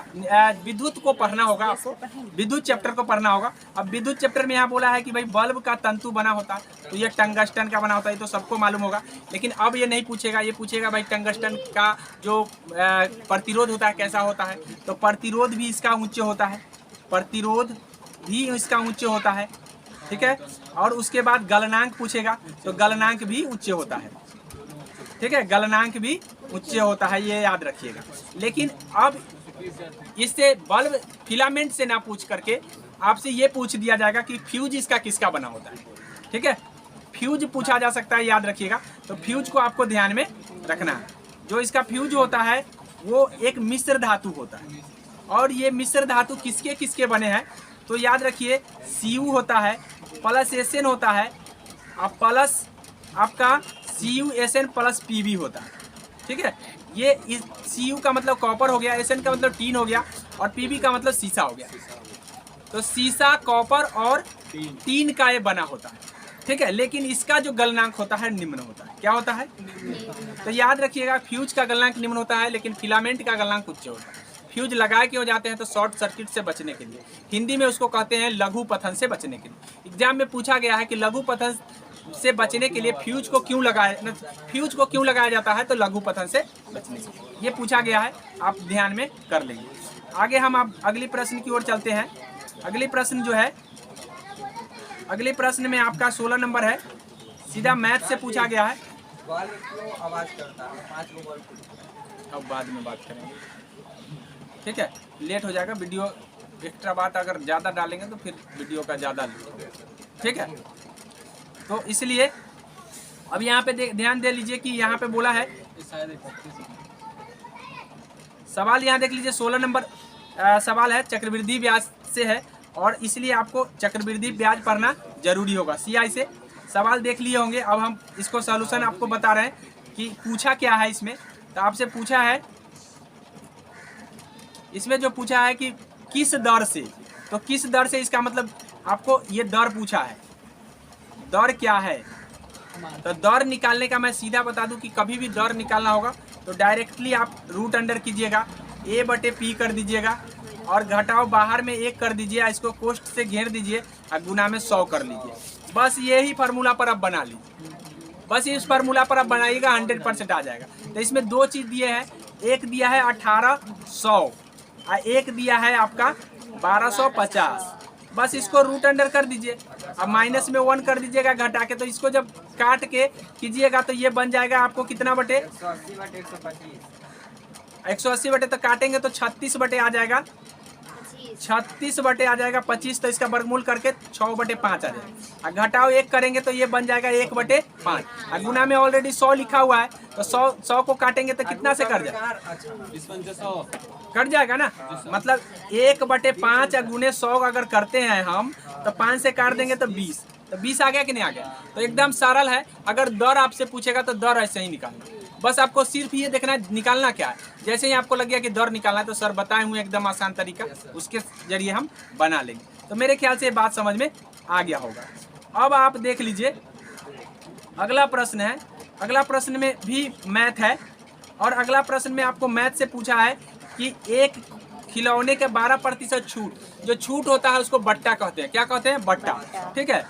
विद्युत को पढ़ना होगा आपको, विद्युत चैप्टर को पढ़ना होगा। अब विद्युत चैप्टर में यहाँ बोला है कि भाई बल्ब का तंतु बना होता है, तो ये टंगस्टन का बना होता है, ये तो सबको मालूम होगा। लेकिन अब ये नहीं पूछेगा, ये पूछेगा भाई टंगस्टन का जो प्रतिरोध होता है कैसा होता है। तो प्रतिरोध भी इसका उच्च होता है, प्रतिरोध भी इसका उच्च होता है, ठीक है। और उसके बाद गलनांक पूछेगा, तो गलनांक भी उच्च होता है, ठीक है, गलनांक भी उच्च होता है, ये याद रखिएगा। लेकिन अब इससे बल्ब फिलामेंट से ना पूछ करके आपसे ये पूछ दिया जाएगा कि फ्यूज इसका किसका बना होता है, ठीक है। फ्यूज पूछा जा सकता है, याद रखिएगा। तो फ्यूज को आपको ध्यान में रखना है। जो इसका फ्यूज होता है वो एक मिश्र धातु होता है, और ये मिश्र धातु किसके किसके बने हैं, तो याद रखिए Cu होता है प्लस Sn होता है, अब प्लस आपका CuSn प्लस Pb होता है, ठीक है। ये Cu का मतलब कॉपर हो गया, Sn का मतलब टीन हो गया, और Pb का मतलब सीसा हो गया। तो सीसा, कॉपर और टीन का ये बना होता है, ठीक है। लेकिन इसका जो गलनांक होता है निम्न होता है, क्या होता है, तो याद रखिएगा फ्यूज का गलनांक निम्न होता है, लेकिन फिलामेंट का गलनांक उच्च होता है। फ्यूज लगाए क्यों जाते हैं, तो शॉर्ट सर्किट से बचने के लिए, हिंदी में उसको कहते हैं लघु पतन से बचने के लिए। एग्जाम में पूछा गया है कि लघु पतन से बचने के लिए फ्यूज को क्यों लगाया जाता है, तो लघु पतन से बचने के लिए ये पूछा गया है, आप ध्यान में कर लेंगे। आगे हम आप अगली प्रश्न की ओर चलते हैं। अगली प्रश्न जो है, अगले प्रश्न में आपका 16 नंबर है, सीधा मैथ से पूछा गया है। आवाज करता है 5 गो बल्ब। अब बाद में बात करेंगे, ठीक है, लेट हो जाएगा। वीडियो एक्स्ट्रा बात अगर ज़्यादा डालेंगे तो फिर वीडियो का ज़्यादा लेट, ठीक है। तो इसलिए अब यहाँ पे ध्यान दे लीजिए कि यहाँ पे बोला है, सवाल यहाँ देख लीजिए 16 नंबर सवाल है, चक्रवृद्धि ब्याज से है, और इसलिए आपको चक्रवृद्धि ब्याज पढ़ना जरूरी होगा। CI से सवाल देख लिए होंगे। अब हम इसको सॉल्यूशन आपको बता रहे हैं कि पूछा क्या है इसमें। तो आपसे पूछा है, इसमें जो पूछा है कि किस दर से, तो किस दर से इसका मतलब आपको ये दर पूछा है, दर क्या है। तो दर निकालने का मैं सीधा बता दूं कि कभी भी दर निकालना होगा तो डायरेक्टली आप रूट अंडर कीजिएगा, A/P कर दीजिएगा, और घटाओ बाहर में 1 कर दीजिए, इसको कोष्ठ से घेर दीजिए और गुना में 100 कर लीजिए। बस यही फार्मूला पर आप बना लीजिए, बस इस फार्मूला पर आप बनाइएगा, 100% आ जाएगा। तो इसमें 2 चीज़ दिए हैं, एक दिया है 1800 और एक दिया है आपका 1250। बस इसको रूट अंडर कर दीजिए, अब माइनस में 1 कर दीजिएगा घटा के। तो इसको जब काट के कीजिएगा तो ये बन जाएगा आपको कितना बटे 180 बटे, तो काटेंगे तो 36 बटे आ जाएगा, 36 बटे आ जाएगा 25। तो इसका वर्गमूल करके 6/5 आ जाएगा, और घटाओ 1 करेंगे तो ये बन जाएगा 1/5, और गुना में ऑलरेडी 100 लिखा हुआ है, तो 100 को काटेंगे तो कितना से कट जाएगा, कट जाएगा ना। मतलब 1/5 और गुने 100 अगर करते हैं हम, तो 5 से काट देंगे तो 20, तो 20 आ गया कि नहीं आ गया। तो एकदम सरल है। अगर दर आपसे पूछेगा तो दर ऐसे ही निकालना, बस आपको सिर्फ ये देखना है निकालना क्या है। जैसे ही आपको लग गया कि दर निकालना है तो सर बताए हुए एकदम आसान तरीका, उसके जरिए हम बना लेंगे। तो मेरे ख्याल से ये बात समझ में आ गया होगा। अब आप देख लीजिए अगला प्रश्न है। अगला प्रश्न में भी मैथ है, और अगला प्रश्न में आपको मैथ से पूछा है कि एक खिलौने के 12% छूट, जो छूट होता है उसको बट्टा कहते हैं। क्या कहते हैं, बट्टा, ठीक है।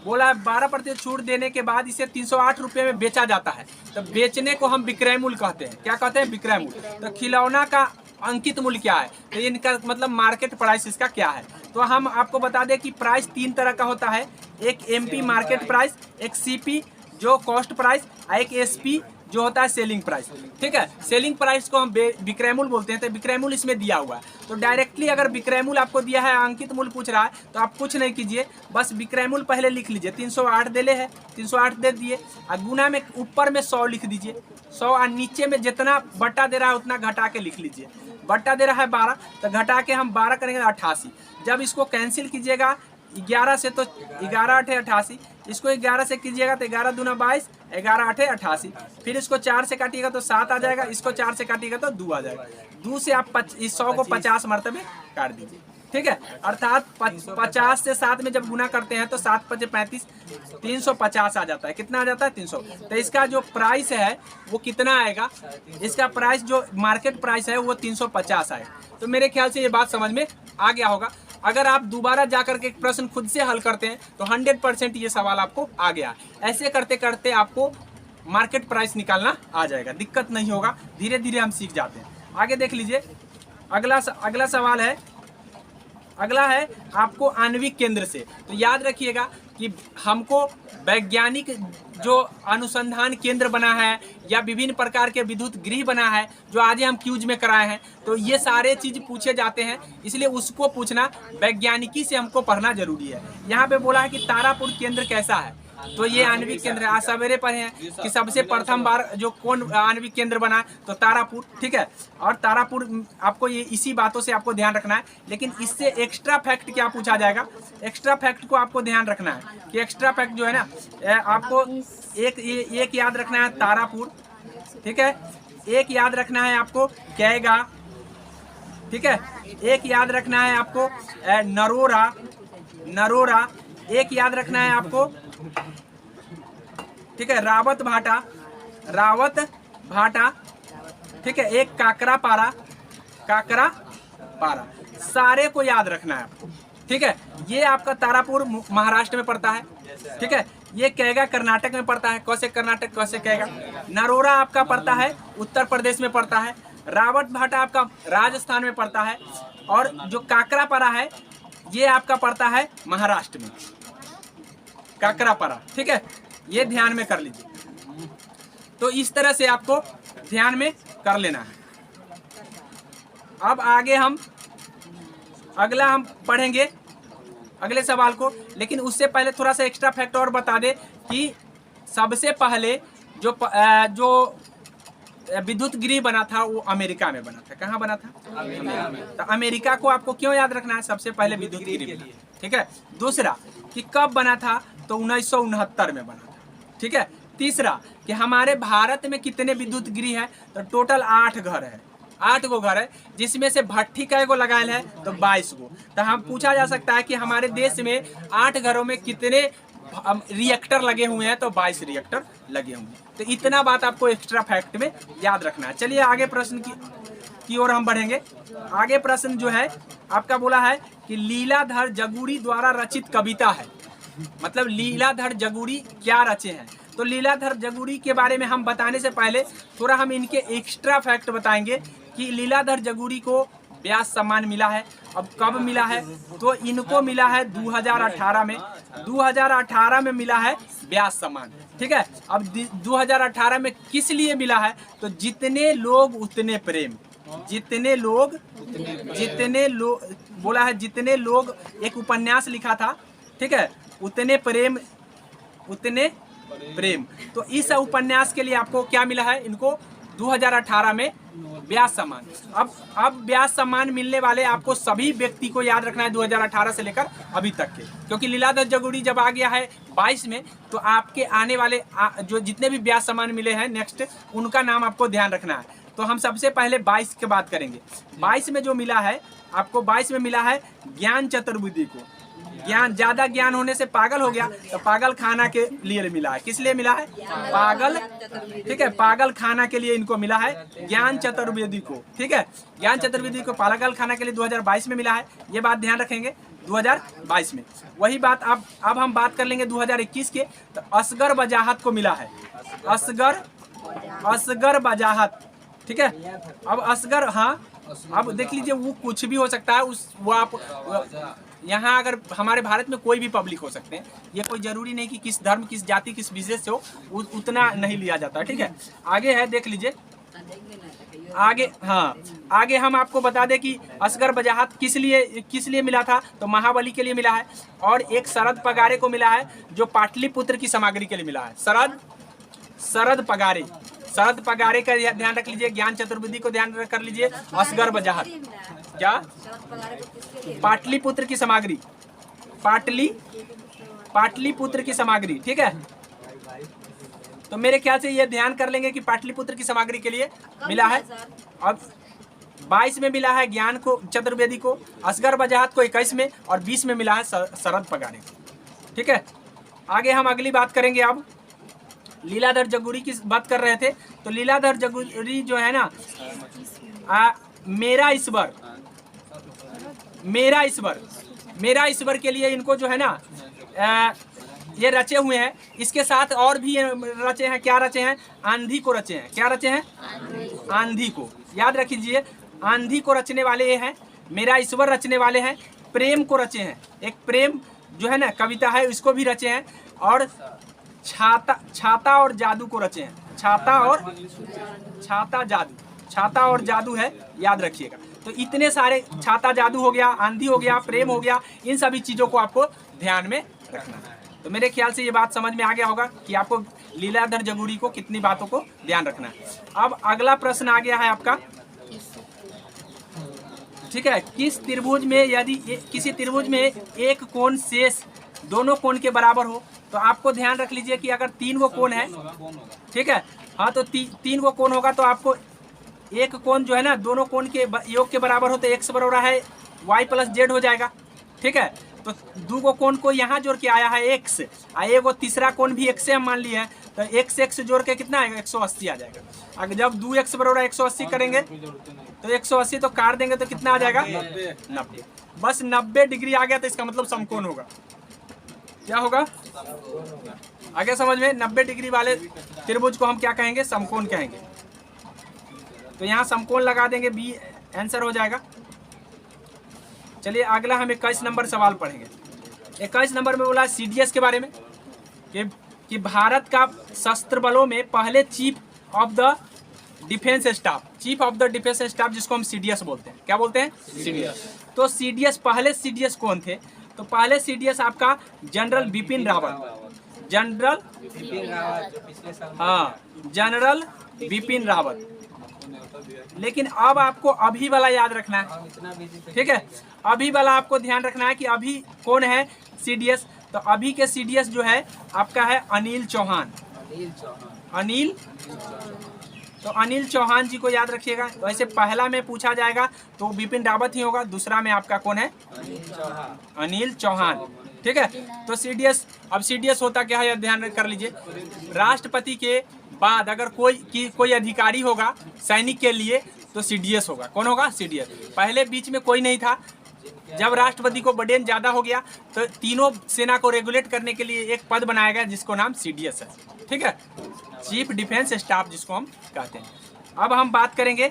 बोला 12% छूट देने के बाद इसे 308 रुपये में बेचा जाता है, तो बेचने को हम विक्रय मूल्य कहते हैं। क्या कहते हैं, विक्रय मूल्य। तो खिलौना का अंकित मूल्य क्या है, तो इनका मतलब मार्केट प्राइस इसका क्या है। तो हम आपको बता दें कि प्राइस 3 तरह का होता है, एक MP मार्केट प्राइस, एक CP जो कॉस्ट प्राइस, एक SP जो होता है सेलिंग प्राइस, ठीक है। सेलिंग प्राइस को हम विक्रय मूल्य बोलते हैं। तो विक्रय मूल्य इसमें दिया हुआ है, तो डायरेक्टली अगर विक्रय मूल्य आपको दिया है, अंकित मूल्य पूछ रहा है, तो आप कुछ नहीं कीजिए, बस विक्रय मूल्य पहले लिख लीजिए। 308 देले है, 308 दे दिए, और गुना में ऊपर में 100 लिख दीजिए, 100, और नीचे में जितना बट्टा दे रहा है उतना घटा के लिख लीजिए। बट्टा दे रहा है 12, तो घटा के हम 12 करेंगे 88। जब इसको कैंसिल कीजिएगा 11 से, तो 11 8 88, इसको 11 से कीजिएगा तो 11 दूना 22, 11 8 88। फिर इसको 4 से काटिएगा तो 7 आ जाएगा, इसको 4 से काटिएगा तो 2 आ जाएगा। 2 से आप 100 को 50 मरतबे काट दीजिए, ठीक है, अर्थात 50 से 7 में जब गुना करते हैं तो 7 × 5 = 35, 350 आ जाता है। कितना आ जाता है? 300। तो इसका जो प्राइस है वो कितना आएगा? इसका प्राइस जो मार्केट प्राइस है वो 350 आएगा। तो मेरे ख्याल से ये बात समझ में आ गया होगा। अगर आप दोबारा जाकर के एक प्रश्न खुद से हल करते हैं तो 100% ये सवाल आपको आ गया। ऐसे करते करते आपको मार्केट प्राइस निकालना आ जाएगा, दिक्कत नहीं होगा, धीरे धीरे हम सीख जाते हैं। आगे देख लीजिए, अगला सवाल है, अगला है आपको आणविक केंद्र से। तो याद रखिएगा कि हमको वैज्ञानिक जो अनुसंधान केंद्र बना है या विभिन्न प्रकार के विद्युत गृह बना है जो आज हम क्यूज में कराए हैं, तो ये सारे चीज पूछे जाते हैं, इसलिए उसको पूछना वैज्ञानिकी से हमको पढ़ना जरूरी है। यहाँ पे बोला है कि तारापुर केंद्र कैसा है, तो ये आणविक केंद्र है। आज सवेरे पढ़े हैं कि सबसे प्रथम बार जो कौन आणविक केंद्र बना, तो तारापुर, ठीक है। और तारापुर आपको ये इसी बातों से आपको ध्यान रखना है। लेकिन इससे एक्स्ट्रा फैक्ट क्या पूछा जाएगा? एक्स्ट्रा फैक्ट को आपको ध्यान रखना है कि एक्स्ट्रा फैक्ट जो है ना, आपको एक याद रखना है तारापुर, ठीक है। एक याद रखना है आपको कैगा, ठीक है। एक याद रखना है आपको नरोरा, एक याद रखना है आपको, ठीक है, रावत भाटा, ठीक है। एक काकरा पारा, सारे को याद रखना है आपको, ठीक है। ये आपका तारापुर महाराष्ट्र में पड़ता है, ठीक है। ये कैगा कर्नाटक में पड़ता है, कैसे कर्नाटक, कैसे कैगा। नरोरा आपका पड़ता है उत्तर प्रदेश में पड़ता है। रावत भाटा आपका राजस्थान में पड़ता है। और जो काकरा पारा है ये आपका पड़ता है महाराष्ट्र में, काकरा पारा, ठीक है। ये ध्यान में कर लीजिए। तो इस तरह से आपको ध्यान में कर लेना है। अब आगे हम अगला हम पढ़ेंगे अगले सवाल को, लेकिन उससे पहले थोड़ा सा एक्स्ट्रा फैक्ट और बता दें कि सबसे पहले जो विद्युत गृह बना था वो अमेरिका में बना था। कहाँ बना था? अमेरिका में। तो अमेरिका को आपको क्यों याद रखना है? सबसे पहले विद्युत गृह बना, ठीक है। दूसरा कि कब बना था, तो 1969 में बना था, ठीक है। तीसरा कि हमारे भारत में कितने विद्युत गृह है, तो टोटल 8 घर है, 8 गो घर है, जिसमें से भट्ठी कै गो लगायल है, तो 22 गो। तो हम पूछा जा सकता है कि हमारे देश में 8 घरों में कितने रिएक्टर लगे हुए हैं, तो 22 रिएक्टर लगे हुए हैं। तो इतना बात आपको एक्स्ट्रा फैक्ट में याद रखना है। चलिए आगे प्रश्न की ओर हम बढ़ेंगे। आगे प्रश्न जो है आपका बोला है कि लीलाधर जगूरी द्वारा रचित कविता है, मतलब लीलाधर जगूरी क्या रचे हैं। तो लीलाधर जगूरी के बारे में हम बताने से पहले थोड़ा हम इनके एक्स्ट्रा फैक्ट बताएंगे कि लीलाधर जगूरी को व्यास सम्मान मिला है। अब कब मिला है, तो इनको मिला है 2018 में, 2018 में मिला है व्यास सम्मान, ठीक है। अब 2018 में किस लिए मिला है, तो जितने लोग उतने प्रेम, जितने लोग बोला है, जितने लोग, एक उपन्यास लिखा था, ठीक है, उतने प्रेम। तो इस उपन्यास के लिए आपको क्या मिला है, इनको 2018 में व्यास सम्मान। अब व्यास सम्मान मिलने वाले आपको सभी व्यक्ति को याद रखना है 2018 से लेकर अभी तक के, क्योंकि लीलाधर जगूरी जब आ गया है 22 में, तो आपके आने वाले जो जितने भी व्यास सम्मान मिले हैं नेक्स्ट, उनका नाम आपको ध्यान रखना है। तो हम सबसे पहले 22 की बात करेंगे। 22 में जो मिला है आपको, 22 में मिला है ज्ञान चतुर्वेदी को। ज्ञान, ज्यादा ज्ञान होने से पागल हो गया, तो पागल खाना के लिए मिला है। किस लिए मिला है? पागल, ठीक है, पागल खाना के लिए इनको मिला है ज्ञान चतुर्वेदी को, ठीक है। ज्ञान चतुर्वेदी को पागल खाना के लिए 2022 में मिला है, ये बात ध्यान रखेंगे 2022 में। वही बात अब हम बात कर लेंगे 2021 के, तो असगर बजाहत को मिला है, असगर बजाहत, ठीक है। अब असगर, हाँ, अब देख लीजिए वो कुछ भी हो सकता है, वो आप यहाँ अगर हमारे भारत में कोई भी पब्लिक हो सकते हैं, ये कोई जरूरी नहीं कि किस धर्म, किस जाति, किस विशेष से हो, उतना नहीं लिया जाता, ठीक है। आगे है, देख लीजिए आगे, हाँ, आगे हम आपको बता दें कि असगर बजाहत किस लिए मिला था, तो महाबली के लिए मिला है। और एक शरद पगारे को मिला है जो पाटलिपुत्र की सामग्री के लिए मिला है, शरद पगारे का ध्यान रख लीजिए, ज्ञान चतुर्वेदी को ध्यान कर लीजिए, असगर बजाहत क्या, पाटलिपुत्र की सामग्री, पाटलिपुत्र की सामग्री, ठीक है। तो मेरे ख्याल से ये ध्यान कर लेंगे कि पाटलिपुत्र की सामग्री के लिए मिला है। अब 22 में मिला है ज्ञान को चतुर्वेदी को, असगर बजाहत को 21 में, और 20 में मिला है शरद पगारे को। ठीक है, आगे हम अगली बात करेंगे। अब लीलाधर जगूरी की बात कर रहे थे, तो लीलाधर जगूरी जो है ना, मेरा ईश्वर, मेरा ईश्वर, मेरा ईश्वर के लिए इनको जो है ना ये रचे हुए हैं। इसके साथ और भी रचे हैं, क्या रचे हैं? आंधी को रचे हैं। क्या रचे हैं? आंधी को। याद रख लीजिए, आंधी को रचने वाले ये हैं, मेरा ईश्वर रचने वाले हैं, प्रेम को रचे हैं, एक प्रेम जो है ना कविता है इसको भी रचे हैं, और छाता और जादू को रचे हैं। छाता और जादू है, याद रखिएगा। तो इतने सारे, छाता जादू हो गया, आंधी हो गया, प्रेम हो गया, इन सभी चीज़ों को आपको ध्यान में रखना है। तो मेरे ख्याल से ये बात समझ में आ गया होगा कि आपको लीलाधर जगूरी को कितनी बातों को ध्यान रखना है। अब अगला प्रश्न आ गया है आपका, ठीक है, किस त्रिभुज में यदि किसी त्रिभुज में एक कोण शेष दोनों कोण के बराबर हो, तो आपको ध्यान रख लीजिए कि अगर 3 गो कोण है, ठीक है, हाँ, तो 3 गो कोण होगा, तो आपको एक कोण जो है ना दोनों कोण के योग के बराबर हो, तो x बराबर है y प्लस z हो जाएगा। ठीक है, तो 2 गो कोण को यहाँ जोड़ के आया है x, एगो तीसरा कोण भी x से हम मान लिए हैं, तो x जोड़ के कितना आएगा? 180 आ जाएगा। अगर जब 2x बराबर 180 करेंगे तो 180 तो काट देंगे तो कितना आ जाएगा? 90। बस 90 डिग्री आ गया तो इसका मतलब समकोण होगा। क्या होगा आगे समझ में? 90 डिग्री वाले त्रिभुज को हम क्या कहेंगे? समकोण कहेंगे। तो यहाँ समकोण लगा देंगे, बी आंसर हो जाएगा। चलिए अगला हम 21 नंबर सवाल पढ़ेंगे। 21 नंबर में बोला सीडीएस के बारे में कि भारत का शस्त्र बलों में पहले chief of the defence staff, जिसको हम सीडीएस बोलते हैं। क्या बोलते हैं? सीडीएस। तो सीडीएस, पहले सीडीएस कौन थे? तो पहले सीडीएस आपका जनरल बिपिन रावत, जनरल बिपिन रावत। लेकिन अब आपको अभी वाला याद रखना है, ठीक है, अभी वाला आपको ध्यान रखना है कि अभी कौन है सीडीएस। तो अभी के सीडीएस जो है आपका है अनिल चौहान। तो अनिल चौहान जी को याद रखिएगा। वैसे पहला में पूछा जाएगा तो बिपिन रावत ही होगा, दूसरा में आपका कौन है? अनिल चौहान। ठीक है, तो सीडीएस, अब सीडीएस होता क्या है ध्यान कर लीजिए। राष्ट्रपति के बाद अगर कोई अधिकारी होगा सैनिक के लिए तो सीडीएस होगा। कौन होगा? सीडीएस। पहले बीच में कोई नहीं था, जब राष्ट्रपति को बर्डन ज़्यादा हो गया तो तीनों सेना को रेगुलेट करने के लिए एक पद बनाया गया जिसको नाम सीडीएस है। ठीक है, चीफ डिफेंस स्टाफ जिसको हम कहते हैं। अब हम बात करेंगे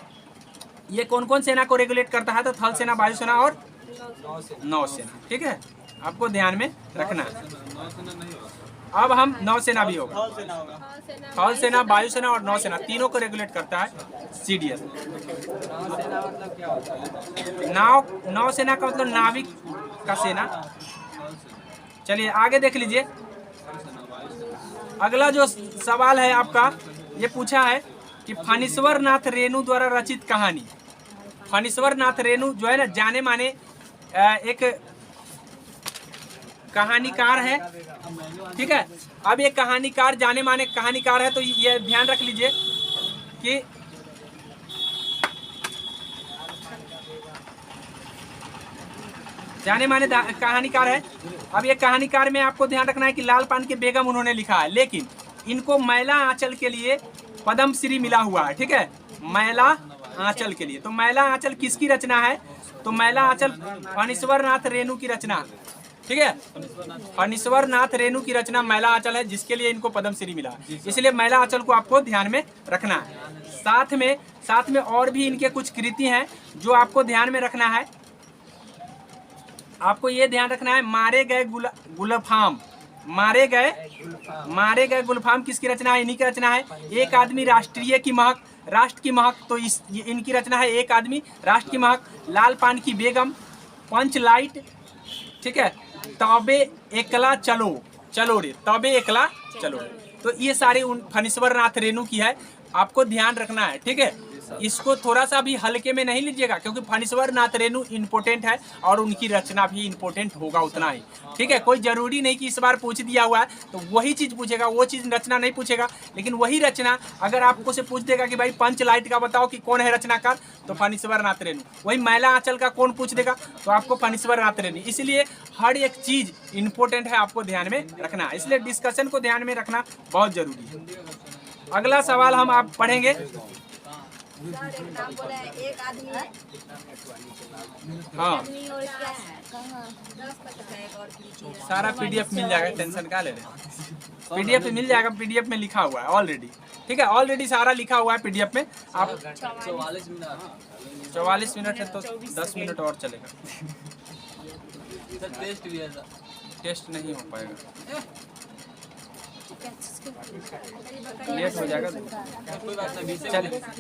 ये कौन कौन सेना को रेगुलेट करता है, तो थल सेना, वायुसेना और नौसेना। ठीक है, आपको ध्यान में रखना है। अब हम नौसेना भी होगा, थल सेना, वायुसेना और नौसेना तीनों को रेगुलेट करता है सीडीएस। नौसेना का मतलब नाविक का सेना। चलिए आगे देख लीजिए। अगला जो सवाल है आपका, ये पूछा है कि फणीश्वर नाथ रेणु द्वारा रचित कहानी। फणीश्वर नाथ रेणु जो है ना जाने माने एक कहानीकार है। ठीक है, अब ये कहानीकार जाने माने कहानीकार है, तो ये ध्यान रख लीजिए कि जाने माने कहानीकार है। अब ये कहानीकार में आपको ध्यान रखना है कि लाल पान की बेगम उन्होंने लिखा है, लेकिन इनको मैला आंचल के लिए पद्म श्री मिला हुआ है। ठीक है, मैला आंचल के लिए। तो मैला आंचल किसकी रचना है? तो मैला आंचल फणीश्वर नाथ रेणु की रचना। ठीक है, फणीश्वर नाथ रेणु की रचना मैला आंचल है, जिसके लिए इनको पद्म श्री मिला। इसलिए मैला आंचल को आपको ध्यान में रखना है। साथ में और भी इनके कुछ कृति हैं जो आपको ध्यान में रखना है। आपको ये ध्यान रखना है, मारे गए गुलफाम, मारे गए गुलफाम किसकी रचना है? इन्हीं की रचना है। एक आदमी राष्ट्रीय की महक, राष्ट्र की महक, तो इनकी रचना है। एक आदमी राष्ट्र की महक, लाल पान की बेगम, पंच लाइट। ठीक है, तबे एकला चलो रे, तबे एकला चलो रे। तो ये सारे फणीश्वर नाथ रेणु की है, आपको ध्यान रखना है। ठीक है, इसको थोड़ा सा भी हल्के में नहीं लीजिएगा, क्योंकि फणीश्वर नाथ रेणु इम्पोर्टेंट है और उनकी रचना भी इम्पोर्टेंट होगा उतना ही। ठीक है, कोई जरूरी नहीं कि इस बार पूछ दिया हुआ है तो वही चीज़ पूछेगा, वो चीज़ रचना नहीं पूछेगा। लेकिन वही रचना अगर आपको से पूछ देगा कि भाई पंच लाइट का बताओ कि कौन है रचनाकार, तो फणीश्वर नाथ रेणु। वही मैला आंचल का कौन पूछ देगा, तो आपको फणीश्वर नाथ रेणु। इसलिए हर एक चीज़ इम्पोर्टेंट है, आपको ध्यान में रखना है। इसलिए डिस्कशन को ध्यान में रखना बहुत जरूरी है। अगला सवाल हम आप पढ़ेंगे। हाँ, सारा पीडीएफ मिल जाएगा, टेंशन का ले रहे हैं। पीडीएफ मिल जाएगा, पीडीएफ में लिखा हुआ है ऑलरेडी। ठीक है, ऑलरेडी सारा लिखा हुआ है पीडीएफ में। आप 44 मिनट है तो 10 मिनट और चलेगा। टेस्ट नहीं हो पाएगा, लेट हो जाएगा।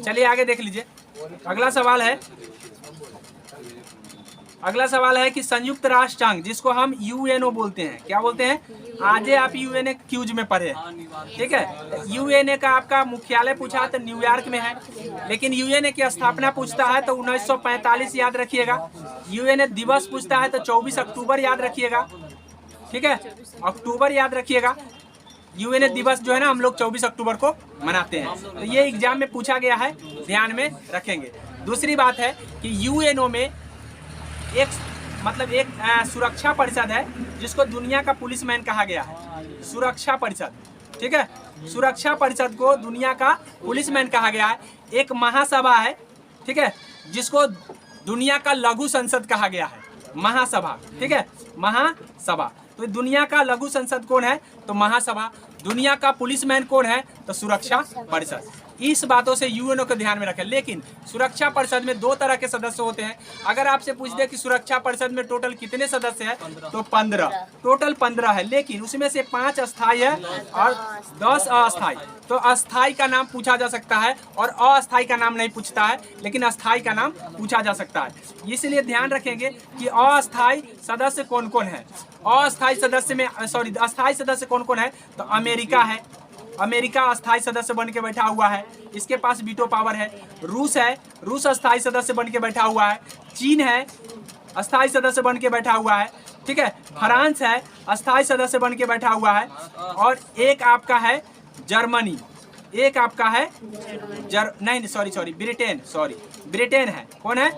चलिए आगे देख लीजिए। अगला सवाल है कि संयुक्त राष्ट्र संघ, जिसको हम यूएनओ बोलते हैं, क्या बोलते हैं? आज आप यूएनए क्यूज में पढ़े। ठीक है, यूएनए का आपका मुख्यालय पूछा तो न्यूयॉर्क में है, लेकिन यूएनए की स्थापना पूछता है तो 1945 याद रखिएगा। यूएनए दिवस पूछता है तो 24 अक्टूबर याद रखिएगा। ठीक है, अक्टूबर याद रखिएगा। यूएनए दिवस जो है ना, हम लोग 24 अक्टूबर को मनाते हैं। तो ये एग्जाम में पूछा गया है, ध्यान में रखेंगे। दूसरी बात है कि यूएनओ में एक सुरक्षा परिषद है, जिसको दुनिया का पुलिसमैन कहा गया है। सुरक्षा परिषद, ठीक है, सुरक्षा परिषद को दुनिया का पुलिसमैन कहा गया है। एक महासभा है, ठीक है, जिसको दुनिया का लघु संसद कहा गया है। महासभा, ठीक है, महासभा। तो दुनिया का लघु संसद कौन है? तो महासभा। दुनिया का पुलिसमैन कौन है? तो सुरक्षा परिषद। इस बातों से यूएनओ को ध्यान में रखें। लेकिन सुरक्षा परिषद में 2 तरह के सदस्य होते हैं। अगर आपसे पूछ दे कि सुरक्षा परिषद में टोटल कितने सदस्य हैं, तो 15, टोटल 15 है। लेकिन उसमें से 5 अस्थायी है और 10 अस्थायी। तो अस्थायी का नाम पूछा जा सकता है और अस्थायी का नाम नहीं पूछता है, लेकिन अस्थायी का नाम पूछा जा सकता है। इसलिए ध्यान रखेंगे कि अस्थायी सदस्य कौन कौन है। अस्थायी सदस्य कौन कौन है? तो अमेरिका है, अमेरिका अस्थायी सदस्य बन के बैठा हुआ है, इसके पास वीटो पावर है। रूस है, रूस अस्थायी सदस्य बन के बैठा हुआ है। चीन है, अस्थायी सदस्य बन के बैठा हुआ है। ठीक है, फ्रांस है, अस्थायी सदस्य बन के बैठा हुआ है। और एक आपका है जर्मनी, एक आपका है ब्रिटेन है। कौन है?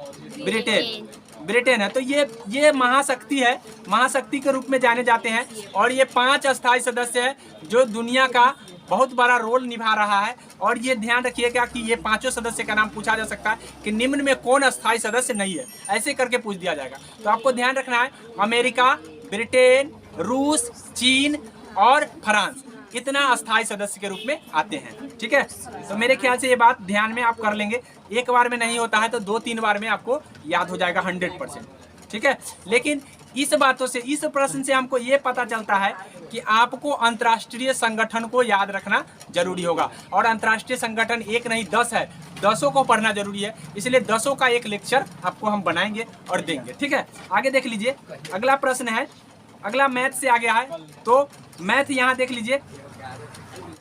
ब्रिटेन है। तो ये महाशक्ति है, महाशक्ति के रूप में जाने जाते हैं। और ये 5 अस्थायी सदस्य है जो दुनिया का बहुत बड़ा रोल निभा रहा है। और ये ध्यान रखिएगा कि ये 5 सदस्य का नाम पूछा जा सकता है कि निम्न में कौन अस्थायी सदस्य नहीं है, ऐसे करके पूछ दिया जाएगा। तो आपको ध्यान रखना है, अमेरिका, ब्रिटेन, रूस, चीन और फ्रांस इतना अस्थायी सदस्य के रूप में आते हैं। ठीक है, तो मेरे ख्याल से ये बात ध्यान में आप कर लेंगे। एक बार में नहीं होता है तो 2-3 बार में आपको याद हो जाएगा 100%। ठीक है, लेकिन इस बातों से, इस प्रश्न से हमको ये पता चलता है कि आपको अंतर्राष्ट्रीय संगठन को याद रखना जरूरी होगा। और अंतर्राष्ट्रीय संगठन 1 नहीं 10 है, 10 को पढ़ना जरूरी है। इसलिए 10 का एक लेक्चर आपको हम बनाएंगे और देंगे। ठीक है, आगे देख लीजिए। अगला प्रश्न है, अगला मैथ से आ गया है। तो मैथ यहाँ देख लीजिए,